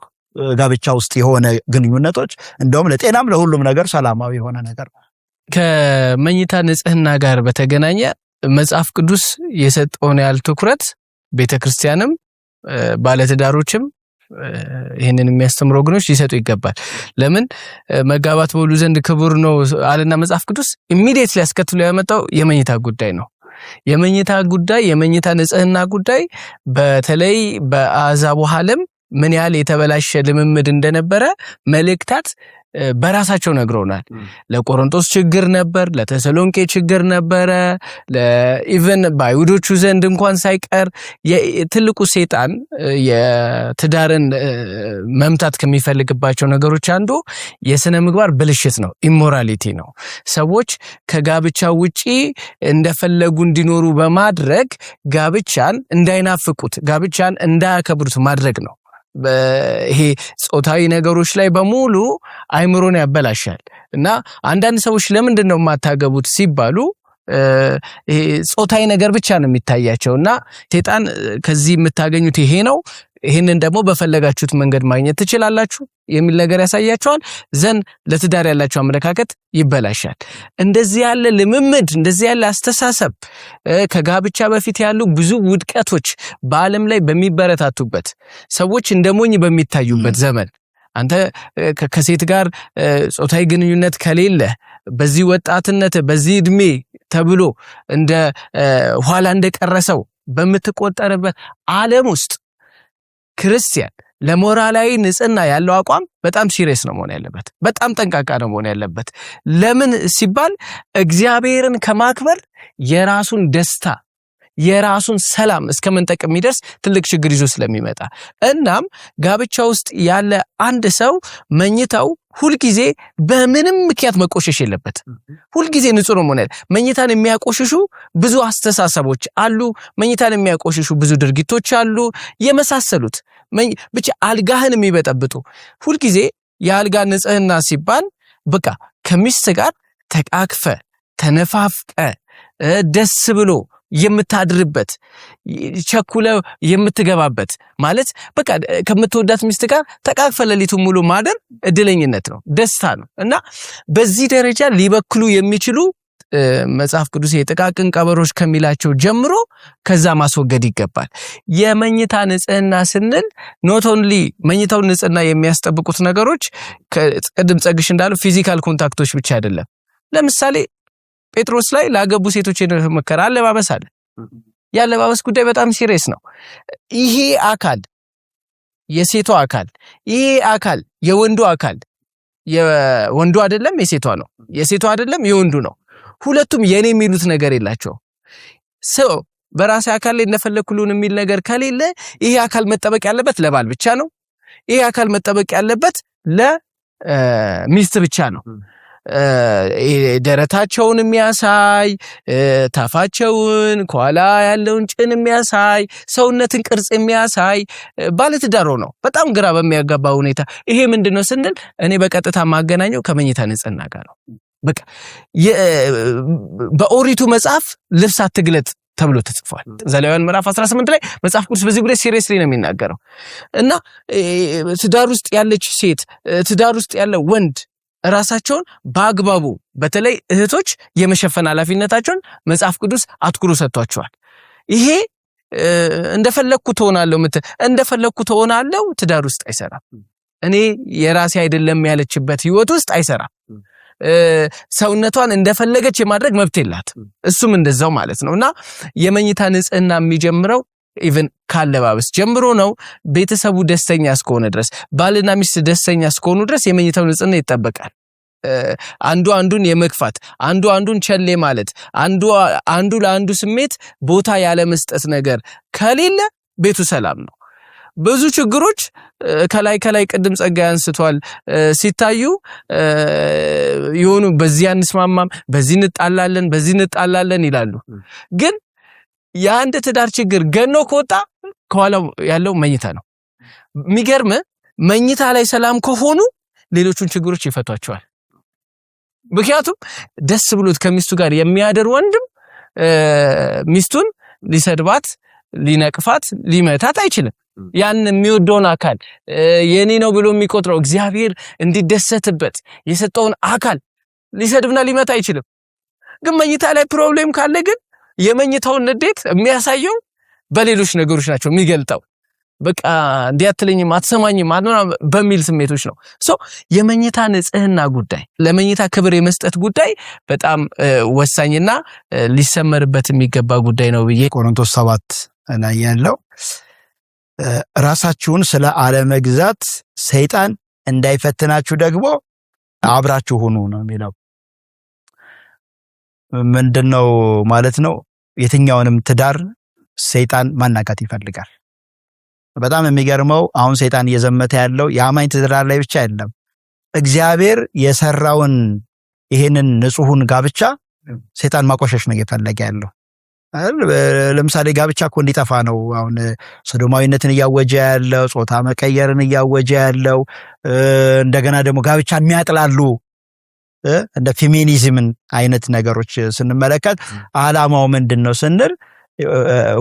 ጋብቻ ውስጥ የሆነ ግንኙነቶች እንደውም ለጤናም ለሁሉም ነገር ሰላማዊ የሆነ ነገር ነው። ከመኝታ ንጽህና ጋር በተገናኘ መጽሐፍ ቅዱስ የሰጠውን ያህል ትኩረት ቤተክርስቲያንም ባለትዳሮችም ይሄንን የሚያስተምሩ ወገኖች ሊሰጡ ይገባል። ለምን መጋባት በሁሉ ዘንድ ክቡር ነው አለና መጽሐፍ ቅዱስ ኢሚዲየትሊ ያስከትሎ ያመጣው የመኝታ ጉዳይ ነው። የመኝታ ጉዳይ፣ የመኝታ ንጽህና ጉዳይ በተለይ በአሕዛቡ ዓለም ምን ያህል የተበላሸ ልምምድ እንደነበረ መልእክታት በራሳቸው ነግረውናል። ለቆሮንቶስ ችግር ነበር፣ ለተሰሎንቄ ችግር ነበረ፣ ለኢቨን በአይሁዶቹ ዘንድ እንኳን ሳይቀር ትልቁ ሰይጣን የትዳርን መምታት ከሚፈልግባቸው ነገሮች አንዱ የሥነ ምግባር ብልሽት ነው፣ ኢሞራሊቲ ነው። ሰዎች ከጋብቻ ውጪ እንደፈለጉ እንዲኖሩ በማድረግ ጋብቻን እንዳይናፍቁት፣ ጋብቻን እንዳያከብሩት ማድረግ ነው። ይሄ ጾታዊ ነገሮች ላይ በሙሉ አይምሮን ያበላሻል እና አንዳንድ ሰዎች ለምንድን ነው የማታገቡት ሲባሉ ይሄ ጾታዊ ነገር ብቻ ነው የሚታያቸውና ሰይጣን ከዚህ የምታገኙት ይሄ ነው፣ ይሄንን ደግሞ በፈለጋችሁት መንገድ ማግኘት ትችላላችሁ የሚል ነገር ያሳያቸዋል። ዘን ለትዳር ያላችሁ አመለካከት ይበላሻል። እንደዚህ ያለ ልምምድ፣ እንደዚህ ያለ አስተሳሰብ ከጋብቻ በፊት ያሉ ብዙ ውድቀቶች በዓለም ላይ በሚበረታቱበት፣ ሰዎች እንደሞኝ በሚታዩበት ዘመን አንተ ከሴት ጋር ጾታዊ ግንኙነት ከሌለ በዚህ ወጣትነት በዚህ እድሜ ተብሎ እንደ ኋላ እንደቀረሰው በምትቆጠርበት ዓለም ውስጥ ክርስቲያን ለሞራላዊ ንጽህና ያለው አቋም በጣም ሲሪየስ ነው መሆን ያለበት፣ በጣም ጠንቃቃ ነው መሆን ያለበት። ለምን ሲባል እግዚአብሔርን ከማክበር የራሱን ደስታ የራሱን ሰላም እስከመንጠቅ የሚደርስ ትልቅ ችግር ይዞ ስለሚመጣ፣ እናም ጋብቻ ውስጥ ያለ አንድ ሰው መኝታው ሁልጊዜ በምንም ምክንያት መቆሸሽ የለበት። ሁልጊዜ ንጹህ ነው መሆን። መኝታን የሚያቆሽሹ ብዙ አስተሳሰቦች አሉ፣ መኝታን የሚያቆሽሹ ብዙ ድርጊቶች አሉ የመሳሰሉት ብቻ አልጋህን የሚበጠብጡ። ሁልጊዜ የአልጋ ንጽህና ሲባል በቃ ከሚስት ጋር ተቃክፈ ተነፋፍቀ ደስ ብሎ የምታድርበት ቸኩለ የምትገባበት ማለት በቃ ከምትወዳት ሚስት ጋር ተቃቅፈ ሌሊቱን ሙሉ ማደር እድለኝነት ነው፣ ደስታ ነው። እና በዚህ ደረጃ ሊበክሉ የሚችሉ መጽሐፍ ቅዱስ የጥቃቅን ቀበሮች ከሚላቸው ጀምሮ ከዛ ማስወገድ ይገባል። የመኝታ ንጽህና ስንል ኖት ኦንሊ መኝታውን ንጽህና የሚያስጠብቁት ነገሮች ቅድም ጸግሽ እንዳለው ፊዚካል ኮንታክቶች ብቻ አይደለም። ለምሳሌ ጴጥሮስ ላይ ላገቡ ሴቶች የመከረ አለባበስ አለ። ያለባበስ ጉዳይ በጣም ሲሪየስ ነው። ይሄ አካል የሴቷ አካል፣ ይሄ አካል የወንዱ አካል፣ የወንዱ አይደለም የሴቷ ነው፣ የሴቷ አይደለም የወንዱ ነው። ሁለቱም የኔ የሚሉት ነገር የላቸው። ሰው በራሴ አካል ላይ እንደፈለኩሉን የሚል ነገር ከሌለ ይሄ አካል መጠበቅ ያለበት ለባል ብቻ ነው። ይሄ አካል መጠበቅ ያለበት ለሚስት ብቻ ነው። ደረታቸውን የሚያሳይ ታፋቸውን ከኋላ ያለውን ጭን የሚያሳይ ሰውነትን ቅርጽ የሚያሳይ ባለትዳር ነው በጣም ግራ በሚያጋባ ሁኔታ ይሄ ምንድነው ስንል እኔ በቀጥታ ማገናኘው ከመኝታ ንጽህና ጋር ነው በቃ በኦሪቱ መጽሐፍ ልብስ አትግለጥ ተብሎ ተጽፏል ዘሌዋውያን ምዕራፍ 18 ላይ መጽሐፍ ቅዱስ በዚህ ጉዳይ ሲሪየስሊ ነው የሚናገረው እና ትዳር ውስጥ ያለች ሴት ትዳር ውስጥ ያለ ወንድ ራሳቸውን በአግባቡ በተለይ እህቶች የመሸፈን ኃላፊነታቸውን መጽሐፍ ቅዱስ አትኩሮ ሰጥቷቸዋል ይሄ እንደፈለኩ ተሆናለው ትዳር ውስጥ አይሰራም እኔ የራሴ አይደለም ያለችበት ህይወት ውስጥ አይሰራም ሰውነቷን እንደፈለገች የማድረግ መብት የላት እሱም እንደዛው ማለት ነውና የመኝታ ንጽህና የሚጀምረው ኢቭን ካለባበስ ጀምሮ ነው ቤተሰቡ ደስተኛ እስከሆነ ድረስ ባልና ሚስት ደስተኛ እስከሆኑ ድረስ የመኝታው ንጽህና ይጠበቃል አንዱ አንዱን የመግፋት አንዱን ቸሌ ማለት አንዱ ለአንዱ ስሜት ቦታ ያለ መስጠት ነገር ከሌለ ቤቱ ሰላም ነው ብዙ ችግሮች ከላይ ቅድም ጸጋይ አንስቷል ሲታዩ ይሁኑ በዚህ አንስማማም በዚህ እንጣላለን ይላሉ ግን የአንድ ትዳር ችግር ገኖ ከወጣ ከኋላው ያለው መኝታ ነው የሚገርም መኝታ ላይ ሰላም ከሆኑ ሌሎቹን ችግሮች ይፈቷቸዋል ምክንያቱም ደስ ብሎት ከሚስቱ ጋር የሚያደር ወንድም ሚስቱን ሊሰድባት ሊነቅፋት ሊመታት አይችልም ያን የሚወደውን አካል የኔ ነው ብሎ የሚቆጥረው እግዚአብሔር እንዲደሰትበት የሰጠውን አካል ሊሰድብና ሊመታ አይችልም ግን መኝታ ላይ ፕሮብሌም ካለ ግን የመኝታውን ንዴት የሚያሳየው በሌሎች ነገሮች ናቸው የሚገልጠው በቃ እንዲያትልኝም አትሰማኝም በሚል ስሜቶች ነው የመኝታ ንጽህና ጉዳይ ለመኝታ ክብር የመስጠት ጉዳይ በጣም ወሳኝና ሊሰመርበት የሚገባ ጉዳይ ነው ብዬ ቆሮንቶስ 7 ላይ ያለው ራሳችሁን ስለ አለመግዛት ሰይጣን እንዳይፈትናችሁ ደግሞ አብራችሁ ሁኑ ነው የሚለው ምንድነው ማለት ነው የትኛውንም ትዳር ሰይጣን ማናጋት ይፈልጋል በጣም የሚገርመው አሁን ሰይጣን እየዘመተ ያለው የአማኝ ትዳር ላይ ብቻ አይደለም እግዚአብሔር የሰራውን ይሄንን ንጹሁን ጋብቻ ሰይጣን ማቆሸሽ ነው እየፈለገ ያለው ለምሳሌ ጋብቻ እኮ እንዲጠፋ ነው አሁን ሶዶማዊነትን እያወጀ ያለው ጾታ መቀየርን እያወጀ ያለው እንደገና ደግሞ ጋብቻን የሚያጥላሉ እንደ ፌሚኒዝምን አይነት ነገሮች ስንመለከት አላማው ምንድነው ስንል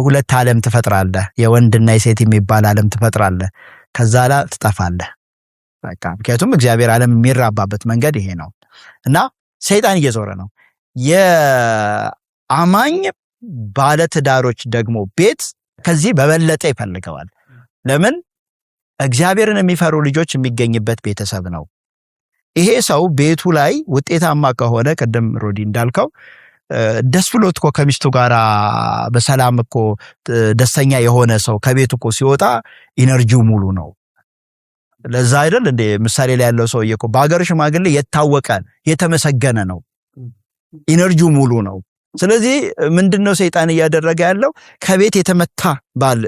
ሁለት ዓለም ትፈጥራለህ የወንድና የሴት የሚባል ዓለም ትፈጥራለህ ከዛላ ትጠፋለህ በቃ ምክንያቱም እግዚአብሔር ዓለም የሚራባበት መንገድ ይሄ ነው እና ሰይጣን እየዞረ ነው የአማኝ ባለ ትዳሮች ደግሞ ቤት ከዚህ በበለጠ ይፈልገዋል ለምን እግዚአብሔርን የሚፈሩ ልጆች የሚገኝበት ቤተሰብ ነው ይሄ ሰው ቤቱ ላይ ውጤታማ ከሆነ ቀደም ሮዲ እንዳልከው ደስ ብሎት እኮ ከሚስቱ ጋር በሰላም እኮ ደስተኛ የሆነ ሰው ከቤቱ እኮ ሲወጣ ኢነርጂው ሙሉ ነው ለዛ አይደል እንደ ምሳሌ ላይ ያለው ሰው እኮ በአገር ሽማግሌ የታወቀ የተመሰገነ ነው ኢነርጂው ሙሉ ነው ስለዚህ ምንድነው ሰይጣን እያደረገ ያለው ከቤት የተመታ ባል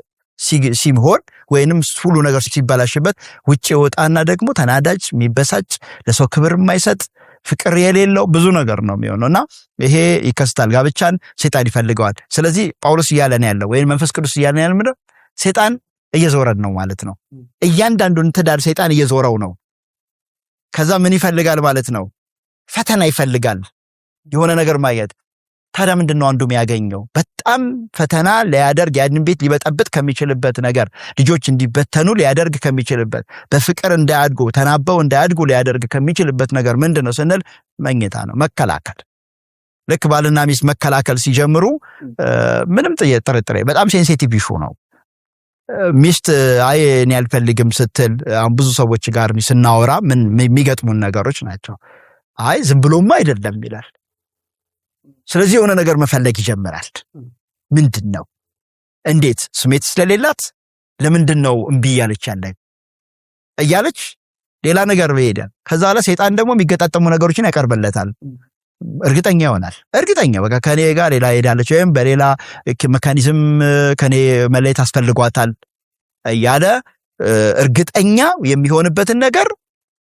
ሲሆን ወይንም ሁሉ ነገር ሲባላሽበት ውጪ ወጣና ደግሞ ተናዳጅ የሚበሳጭ ለሰው ክብር የማይሰጥ ፍቅር የሌለው ብዙ ነገር ነው የሚሆነውና ይሄ ይከስታል ጋብቻን ሰይጣን ይፈልገዋል ስለዚህ ጳውሎስ እያለን ያለው ወይ መንፈስ ቅዱስ እያለን ያለው ምንድነው ሰይጣን እየዞረን ነው ማለት ነው እያንዳንዱን ትዳር ሰይጣን እየዞረው ነው ከዛ ምን ይፈልጋል ማለት ነው ፈተና ይፈልጋል የሆነ ነገር ማየት ታዲያ ምንድነው አንዱ የሚያገኘው በጣም ፈተና ሊያደርግ ያንን ቤት ሊበጠብጥ ከሚችልበት ነገር ልጆች እንዲበተኑ ሊያደርግ ከሚችልበት በፍቅር እንዳያድጉ ተናበው እንዳያድጉ ሊያደርግ ከሚችልበት ነገር ምንድነው ስንል መኝታ ነው መከላከል ልክ ባልና ሚስት መከላከል ሲጀምሩ ምንም ጥርጥር በጣም ሴንሲቲቭ ኢሹ ነው ሚስት አይ እኔ አልፈልግም ስትል አሁን ብዙ ሰዎች ጋር ስናወራ ምን የሚገጥሙን ነገሮች ናቸው አይ ዝም ብሎማ አይደለም ይላል ስለዚህ የሆነ ነገር መፈለግ ይጀምራል ምንድነው እንዴት ስሜት ስለሌላት ለምንድነው እምቢ ያለች ሌላ ነገር በሄደ ከዛ ላይ ሰይጣን ደግሞ የሚገጣጠሙ ነገሮችን ያቀርበለታል እርግጠኛ ይሆናል እርግጠኛ በቃ ከኔ ጋር ሌላ ሄዳለች ወይም በሌላ ሜካኒዝም ከኔ መለየት አስፈልጓታል ያለ እርግጠኛ የሚሆንበትን ነገር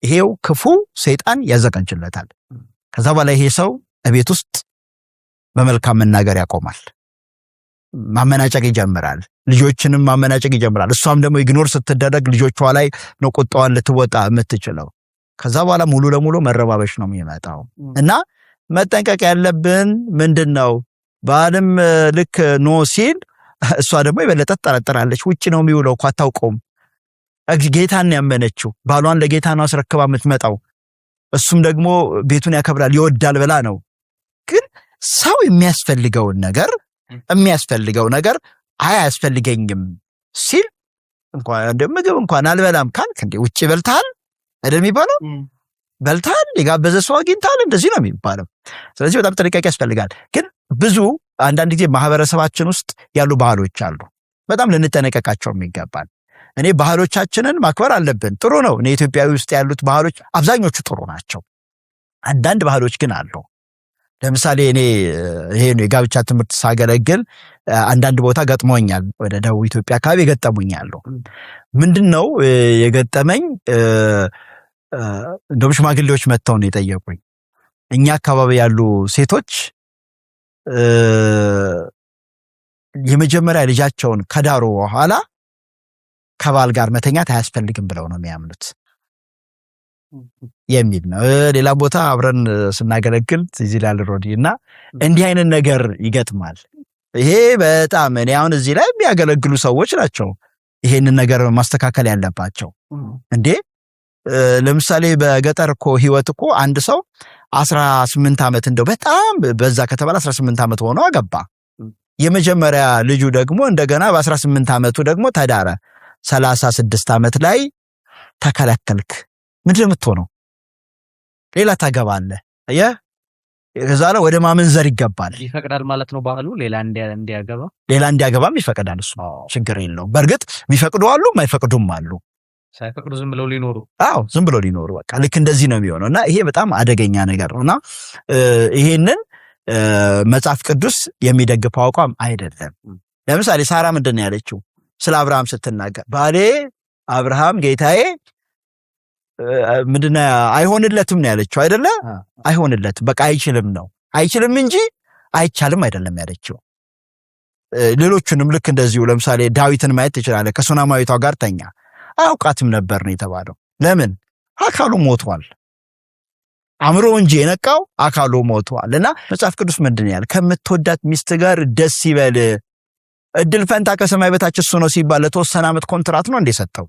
ይሄው ክፉ ሰይጣን ያዘጋጅለታል ከዛ በኋላ ይሄ ሰው ቤት ውስጥ በመልካም መናገር ያቆማል። ማመናጨቅ ይጀምራል። ልጆችንም ማመናጨቅ ይጀምራል። እሷም ደግሞ ኢግኖር ስትደረግ ልጆቿ ላይ ነው ቁጣዋን ልትወጣ የምትችለው። ከዛ በኋላ ሙሉ ለሙሉ መረባበሽ ነው የሚመጣው። እና መጠንቀቅ ያለብን ምንድነው? ባልም ልክ ኖ ሲል እሷ ደግሞ የበለጠ ትጠረጥራለች። ውጪ ነው የሚውለው እኮ አታውቀውም። ጌታን ያመነችው ባሏን ለጌታ ነው አስረክባ የምትመጣው። እሱም ደግሞ ቤቱን ያከብራል ይወዳል ብላ ነው። ግን ሰው የሚያስፈልገው ነገር አያስፈልገኝም ሲል እንኳን ምግብ እንኳን አልበላም ካልክ እንዴ ውጪ በልተሃል አይደል የሚባለው? በልተሃል፣ የጋበዘ ሰው አግኝተሃል፣ እንደዚህ ነው የሚባለው። ስለዚህ በጣም ጥንቃቄ ያስፈልጋል። ግን ብዙ አንዳንድ ጊዜ ማህበረሰባችን ውስጥ ያሉ ባህሎች አሉ፣ በጣም ልንጠነቀቃቸው የሚገባል። እኔ ባህሎቻችንን ማክበር አለብን፣ ጥሩ ነው። እኔ ኢትዮጵያዊ ውስጥ ያሉት ባህሎች አብዛኞቹ ጥሩ ናቸው። አንዳንድ ባህሎች ግን አሉ። ለምሳሌ እኔ ይሄ ነው የጋብቻ ትምህርት ሳገለግል አንዳንድ ቦታ ገጥሞኛል። ወደ ደቡብ ኢትዮጵያ አካባቢ ገጠሙኛል። ምንድነው የገጠመኝ? እንደውም ሽማግሌዎች መጥተው ነው የጠየቁኝ። እኛ አካባቢ ያሉ ሴቶች የመጀመሪያ ልጃቸውን ከዳሩ በኋላ ከባል ጋር መተኛት አያስፈልግም ብለው ነው የሚያምኑት የሚል ነው። ሌላ ቦታ አብረን ስናገለግል ይላል ሮዲ እና እንዲህ አይነት ነገር ይገጥማል። ይሄ በጣም እኔ አሁን እዚህ ላይ የሚያገለግሉ ሰዎች ናቸው ይሄንን ነገር ማስተካከል ያለባቸው። እንዴ ለምሳሌ በገጠር እኮ ህይወት እኮ አንድ ሰው 18 ዓመት እንደው በጣም በዛ ከተባለ 18 ዓመት ሆኖ አገባ። የመጀመሪያ ልጁ ደግሞ እንደገና በ18 ዓመቱ ደግሞ ተዳረ። 36 ዓመት ላይ ተከለከልክ። ምንድነው የምትሆነው? ሌላ ታገባለህ። ከዛ ላይ ወደ ማመንዘር ይገባል። ይፈቅዳል ማለት ነው ባህሉ። ሌላ እንዲያገባም ይፈቅዳል። እሱ ችግር የለውም። በእርግጥ የሚፈቅዱ አሉ፣ የማይፈቅዱም አሉ። ሳይፈቅዱ ዝም ብለው ሊኖሩ ዝም ብለው ሊኖሩ በቃ ልክ እንደዚህ ነው የሚሆነው። እና ይሄ በጣም አደገኛ ነገር ነውና ይሄንን መጽሐፍ ቅዱስ የሚደግፈው አቋም አይደለም። ለምሳሌ ሳራ ምንድን ነው ያለችው ስለ አብርሃም ስትናገር? ባሌ አብርሃም ጌታዬ ምንድነው አይሆንለትም ነው ያለችው አይደለ? አይሆንለትም በቃ አይችልም ነው። አይችልም እንጂ አይቻልም አይደለም ያለችው። ሌሎቹንም ልክ እንደዚሁ ለምሳሌ ዳዊትን ማየት ትችላለህ። ከሱናማዊቷ ጋር ተኛ፣ አያውቃትም ነበር ነው የተባለው። ለምን? አካሉ ሞቷል። አእምሮ እንጂ የነቃው አካሉ ሞቷል። እና መጽሐፍ ቅዱስ ምንድን ነው ያለ? ከምትወዳት ሚስት ጋር ደስ ይበል፣ እድል ፈንታ ከሰማይ በታች እሱ ነው ሲባል ለተወሰነ ዓመት ኮንትራት ነው እንደሰጠው።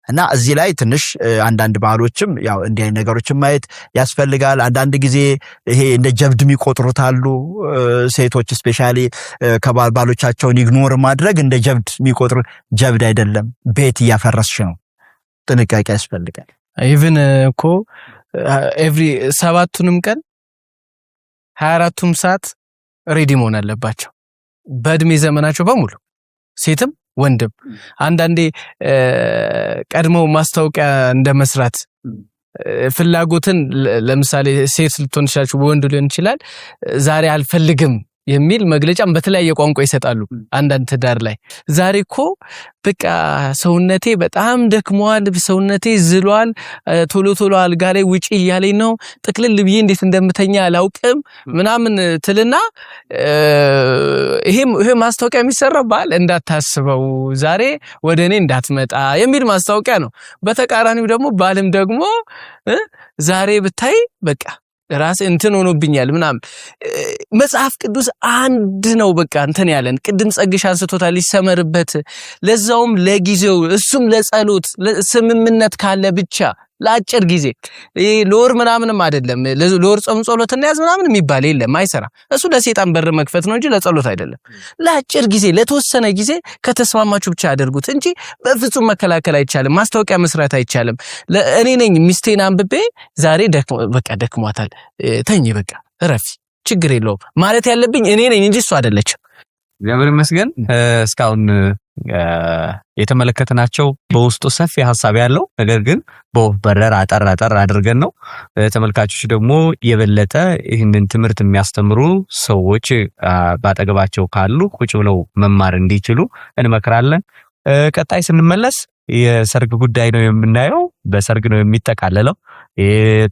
እና እዚህ ላይ ትንሽ አንዳንድ ባህሎችም ያው እንዲህ አይነት ነገሮችን ማየት ያስፈልጋል። አንዳንድ ጊዜ ይሄ እንደ ጀብድ የሚቆጥሩት አሉ። ሴቶች ስፔሻሊ ከባሎቻቸውን ኢግኖር ማድረግ እንደ ጀብድ የሚቆጥሩ፣ ጀብድ አይደለም፣ ቤት እያፈረስሽ ነው። ጥንቃቄ ያስፈልጋል። ኢቭን እኮ ኤቭሪ 7ቱንም ቀን 24ቱም ሰዓት ሬዲ መሆን አለባቸው በእድሜ ዘመናቸው በሙሉ ሴትም ወንድም። አንዳንዴ ቀድሞ ማስታወቂያ እንደመስራት ፍላጎትን ለምሳሌ ሴት ልትሆን ይችላል፣ ወንድ ሊሆን ይችላል። ዛሬ አልፈልግም የሚል መግለጫም በተለያየ ቋንቋ ይሰጣሉ። አንዳንድ ትዳር ላይ ዛሬ እኮ በቃ ሰውነቴ በጣም ደክሟል፣ ሰውነቴ ዝሏል፣ ቶሎ ቶሎ አልጋ ላይ ውጪ እያለኝ ነው፣ ጥቅልል ብዬ እንዴት እንደምተኛ አላውቅም ምናምን ትልና ይሄ ማስታወቂያ የሚሰራው ባል እንዳታስበው ዛሬ ወደኔ እንዳትመጣ የሚል ማስታወቂያ ነው። በተቃራኒው ደግሞ ባልም ደግሞ ዛሬ ብታይ በቃ ራስ እንትን ሆኖብኛል ምናምን። መጽሐፍ ቅዱስ አንድ ነው በቃ እንትን ያለን። ቅድም ጸግሽ አንስቶታል፣ ይሰመርበት፣ ለዛውም ለጊዜው፣ እሱም ለጸሎት ስምምነት ካለ ብቻ ለአጭር ጊዜ። ለወር ምናምንም አይደለም። ለወር ጾም ጸሎት እናያዝ ምናምን የሚባል የለም፣ አይሰራ። እሱ ለሰይጣን በር መክፈት ነው እንጂ ለጸሎት አይደለም። ለአጭር ጊዜ ለተወሰነ ጊዜ ከተስማማችሁ ብቻ አድርጉት እንጂ በፍጹም መከላከል አይቻልም። ማስታወቂያ መስራት አይቻልም። እኔ ነኝ ሚስቴን አንብቤ ዛሬ በቃ ደክሟታል፣ ተኝ በቃ እረፊ፣ ችግር የለውም ማለት ያለብኝ እኔ ነኝ እንጂ እሱ አይደለችም። እግዚአብሔር ይመስገን እስካሁን የተመለከትናቸው በውስጡ ሰፊ ሐሳብ ያለው ነገር ግን በበረራ አጠር አድርገን ነው። ተመልካቾች ደግሞ የበለጠ ይህንን ትምህርት የሚያስተምሩ ሰዎች ባጠገባቸው ካሉ ቁጭ ብለው መማር እንዲችሉ እንመክራለን። ቀጣይ ስንመለስ የሰርግ ጉዳይ ነው የምናየው። በሰርግ ነው የሚጠቃለለው።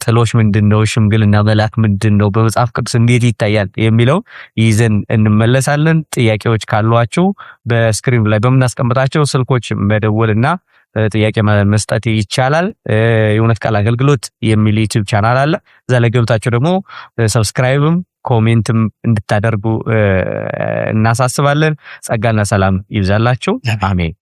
ጥሎሽ ምንድነው? ሽምግልና መላክ ምንድነው? በመጽሐፍ ቅዱስ እንዴት ይታያል የሚለው ይዘን እንመለሳለን። ጥያቄዎች ካሏችሁ በስክሪን ላይ በምናስቀምጣቸው ስልኮች መደወልና ጥያቄ መስጠት ይቻላል። የእውነት ቃል አገልግሎት የሚል ዩቲዩብ ቻናል አለ። እዛ ላይ ገብታችሁ ደግሞ ሰብስክራይብም ኮሜንትም እንድታደርጉ እናሳስባለን። ጸጋና ሰላም ይብዛላችሁ። አሜን።